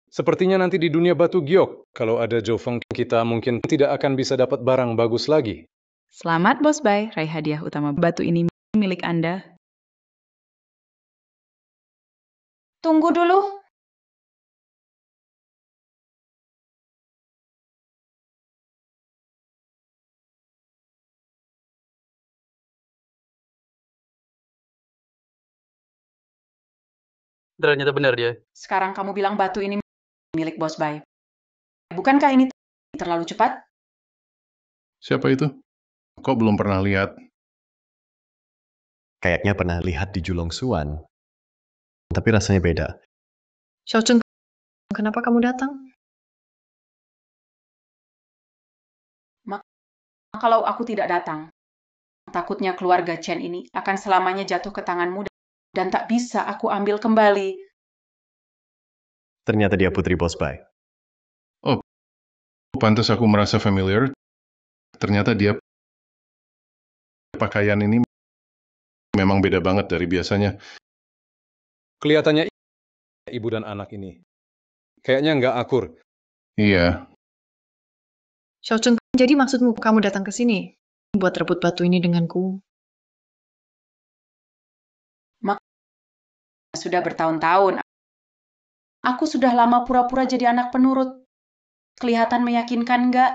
Sepertinya nanti di dunia batu giok, kalau ada Zhou Feng kita mungkin tidak akan bisa dapat barang bagus lagi. Selamat Bos Bay, raih hadiah utama batu ini milik Anda. Tunggu dulu. Ternyata benar dia. Sekarang kamu bilang batu ini milik Bos Bay. Bukankah ini terlalu cepat? Siapa itu? Kok belum pernah lihat? Kayaknya pernah lihat di Julong Suan. Tapi rasanya beda. Xiao Cheng, kenapa kamu datang? Kalau aku tidak datang, takutnya keluarga Chen ini akan selamanya jatuh ke tanganmu dan tak bisa aku ambil kembali. Ternyata dia putri Bos Bay. Oh, pantas aku merasa familiar. Ternyata dia pakaian ini memang beda banget dari biasanya. Kelihatannya ibu dan anak ini. Kayaknya nggak akur. Iya. Xiao Cheng, jadi maksudmu kamu datang ke sini buat rebut batu ini denganku? Sudah bertahun-tahun. Aku sudah lama pura-pura jadi anak penurut. Kelihatan meyakinkan nggak?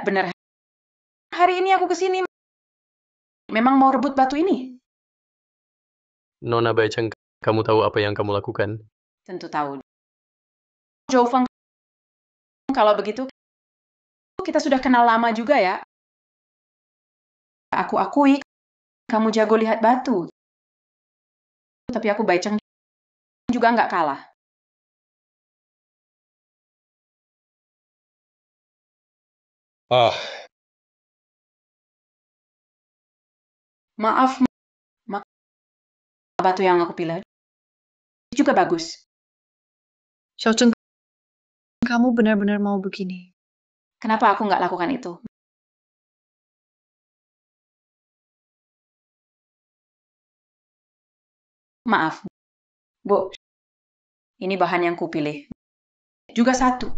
Benar. Hari ini aku kesini. Memang mau rebut batu ini? Nona Baicheng, kamu tahu apa yang kamu lakukan? Tentu tahu. Zhou Feng, kalau begitu, kita sudah kenal lama juga ya. Aku akui, kamu jago lihat batu. Tapi aku Baicheng juga nggak kalah. Ah, Maaf, batu yang aku pilih juga bagus. Xiaocheng, kamu benar-benar mau begini. Kenapa aku nggak lakukan itu? Maaf, Bu. Ini bahan yang kupilih. Juga satu.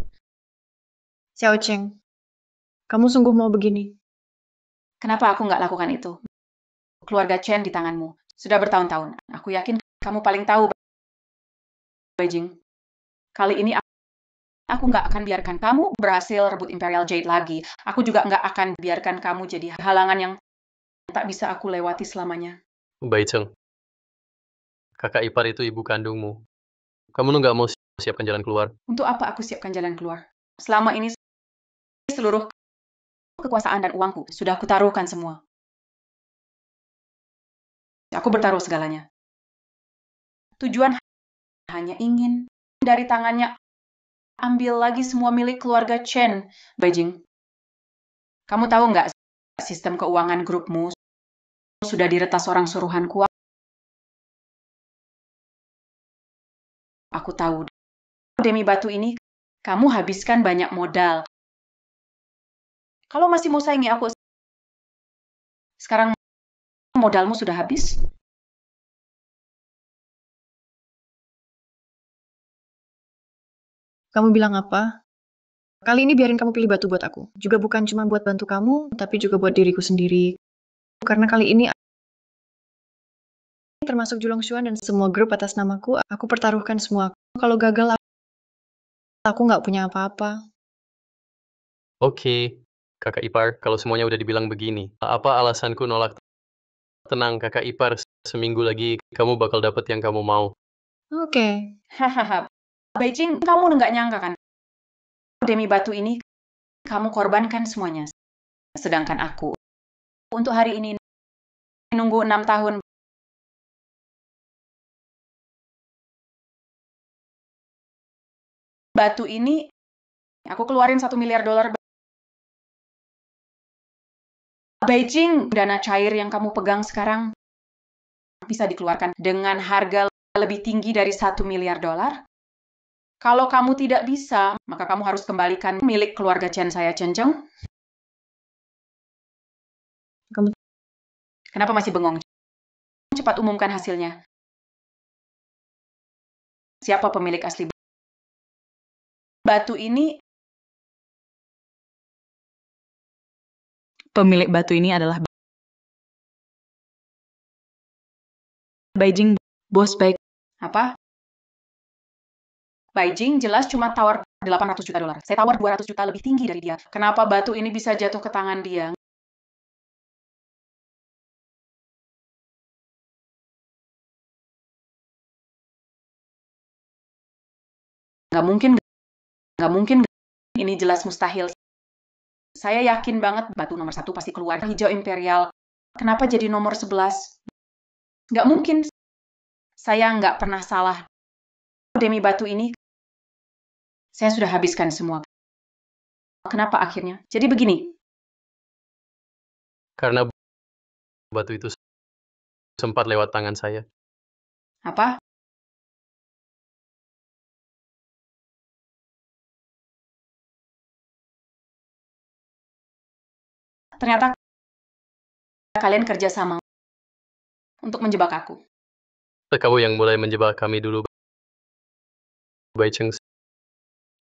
Xiaocheng, kamu sungguh mau begini? Kenapa aku nggak lakukan itu? Keluarga Chen di tanganmu. Sudah bertahun-tahun. Aku yakin kamu paling tahu Beijing. Kali ini aku nggak akan biarkan kamu berhasil rebut Imperial Jade lagi. Aku juga nggak akan biarkan kamu jadi halangan yang tak bisa aku lewati selamanya. Baicheng, kakak ipar itu ibu kandungmu. Kamu nggak mau siapkan jalan keluar? Untuk apa aku siapkan jalan keluar? Selama ini seluruh kekuasaan dan uangku sudah aku taruhkan semua. Aku bertaruh segalanya. Tujuan hanya ingin dari tangannya ambil lagi semua milik keluarga Chen, Beijing. Kamu tahu nggak sistem keuangan grupmu sudah diretas orang suruhanku? Aku tahu. Demi batu ini, kamu habiskan banyak modal. Kalau masih mau saingi aku, sekarang modalmu sudah habis. Kamu bilang apa? Kali ini biarin kamu pilih batu buat aku. Juga bukan cuma buat bantu kamu, tapi juga buat diriku sendiri. Karena kali ini termasuk Julong Xuan dan semua grup atas namaku, aku pertaruhkan semua. Kalau gagal, aku nggak punya apa-apa. Oke, kakak ipar, kalau semuanya udah dibilang begini, apa alasanku nolak? Tenang, kakak ipar, seminggu lagi kamu bakal dapet yang kamu mau. Oke. Hahaha. Beijing, kamu nggak nyangka kan? Demi batu ini, kamu korbankan semuanya. Sedangkan aku, untuk hari ini, nunggu 6 tahun. Batu ini, aku keluarin $1 miliar. Beijing, dana cair yang kamu pegang sekarang bisa dikeluarkan dengan harga lebih tinggi dari $1 miliar. Kalau kamu tidak bisa, maka kamu harus kembalikan milik keluarga Chen saya, Chen Zheng. Kenapa masih bengong? Cepat umumkan hasilnya. Siapa pemilik asli batu ini? Pemilik batu ini adalah Beijing, bos baik. Apa? Beijing jelas cuma tawar $800 juta. Saya tawar 200 juta lebih tinggi dari dia. Kenapa batu ini bisa jatuh ke tangan dia? Nggak mungkin. Ini jelas mustahil. Saya yakin banget batu nomor 1 pasti keluar. Hijau Imperial. Kenapa jadi nomor 11? Nggak mungkin. Saya nggak pernah salah. Demi batu ini, saya sudah habiskan semua. Kenapa akhirnya? Jadi begini. Karena batu itu sempat lewat tangan saya. Apa? Ternyata kalian kerja sama untuk menjebak aku. Kamu yang mulai menjebak kami dulu, Baicheng.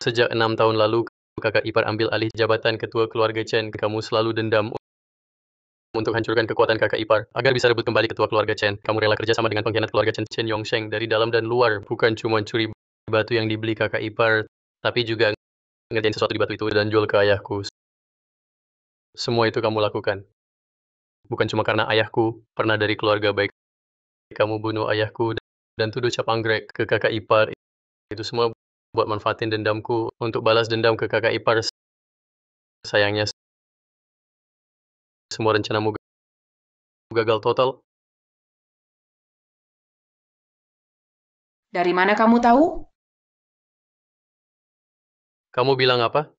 Sejak 6 tahun lalu, kakak ipar ambil alih jabatan ketua keluarga Chen. Kamu selalu dendam untuk hancurkan kekuatan kakak ipar, agar bisa rebut kembali ketua keluarga Chen. Kamu rela kerja sama dengan pengkhianat keluarga Chen Yongsheng dari dalam dan luar. Bukan cuma curi batu yang dibeli kakak ipar, tapi juga ngerjain sesuatu di batu itu dan jual ke ayahku. Semua itu kamu lakukan. Bukan cuma karena ayahku pernah dari keluarga baik. Kamu bunuh ayahku dan tuduh cap anggrek ke kakak ipar. Itu semua buat manfaatin dendamku untuk balas dendam ke kakak ipar. Sayangnya, semua rencanamu gagal total. Dari mana kamu tahu? Kamu bilang apa?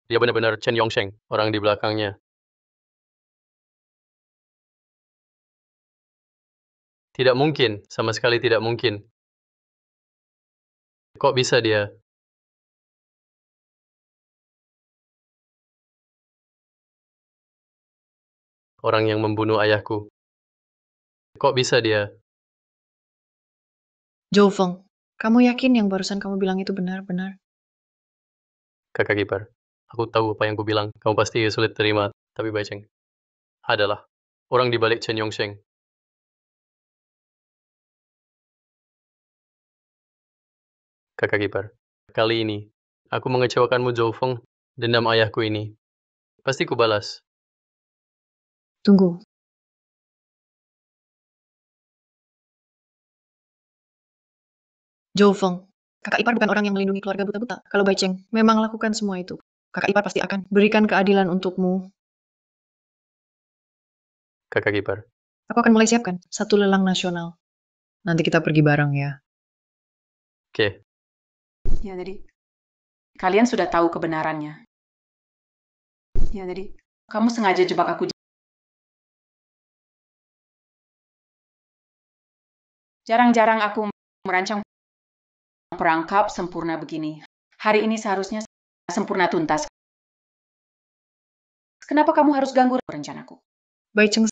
Dia benar-benar Chen Yongsheng, orang di belakangnya. Tidak mungkin, sama sekali tidak mungkin. Kok bisa dia? Orang yang membunuh ayahku. Kok bisa dia? Zhou Feng, kamu yakin yang barusan kamu bilang itu benar-benar? Kakak ipar, aku tahu apa yang ku bilang. Kamu pasti sulit terima, tapi Baicheng adalah orang di balik Chen Yongsheng. Kakak ipar, kali ini aku mengecewakanmu Zhou Feng. Dendam ayahku ini pasti ku balas. Tunggu. Zhou Feng, kakak ipar bukan orang yang melindungi keluarga buta-buta. Kalau Baicheng memang lakukan semua itu, kakak ipar pasti akan berikan keadilan untukmu. Kakak ipar, Aku akan mulai siapkan satu lelang nasional. Nanti kita pergi bareng ya. Oke. Ya, jadi kalian sudah tahu kebenarannya. Ya, jadi kamu sengaja jebak aku. Jarang-jarang aku merancang perangkap sempurna begini. Hari ini seharusnya sempurna tuntas. Kenapa kamu harus ganggu rencanaku? Baicheng,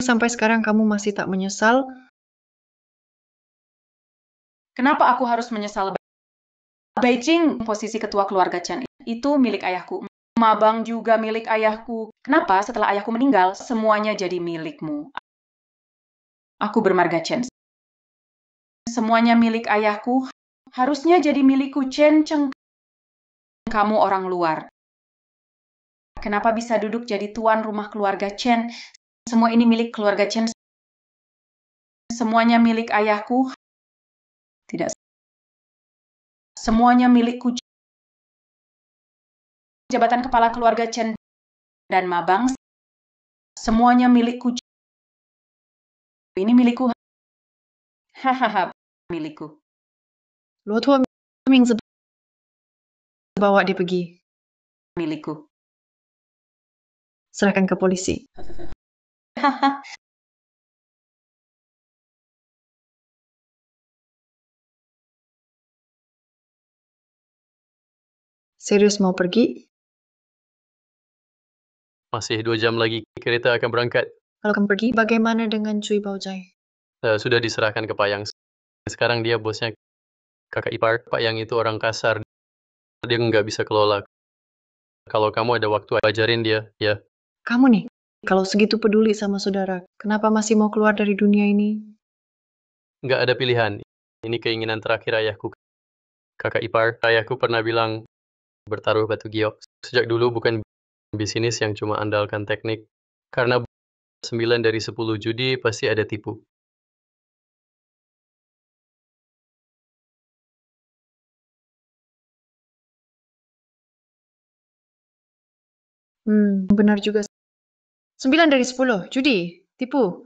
sampai sekarang kamu masih tak menyesal? Kenapa aku harus menyesal? Beijing, posisi ketua keluarga Chen itu milik ayahku. Mabang juga milik ayahku. Kenapa setelah ayahku meninggal, semuanya jadi milikmu? Aku bermarga Chen. Semuanya milik ayahku, harusnya jadi milikku Chen Cheng. Kamu orang luar. Kenapa bisa duduk jadi tuan rumah keluarga Chen? Semua ini milik keluarga Chen. Semuanya milik ayahku. Tidak. Semuanya milikku. Jabatan kepala keluarga Chen dan Mabang. Semuanya milikku. Ini milikku. Hahaha, milikku. Luo Tuo Mingzi, bawa dia pergi. Milikku. Serahkan ke polisi. Serius mau pergi? Masih 2 jam lagi kereta akan berangkat. Kalau kamu pergi, bagaimana dengan Cui Baojai? Sudah diserahkan ke Pak Yang. Sekarang dia bosnya kakak ipar. Pak Yang itu orang kasar. Dia nggak bisa kelola. Kalau kamu ada waktu, ajarin dia, ya. Kamu nih, kalau segitu peduli sama saudara, kenapa masih mau keluar dari dunia ini? Nggak ada pilihan. Ini keinginan terakhir ayahku. Kakak ipar, ayahku pernah bilang, bertaruh batu giok. Sejak dulu bukan bisnis yang cuma andalkan teknik. Karena 9 dari 10 judi pasti ada tipu. Benar juga. 9 dari 10, judi, tipu.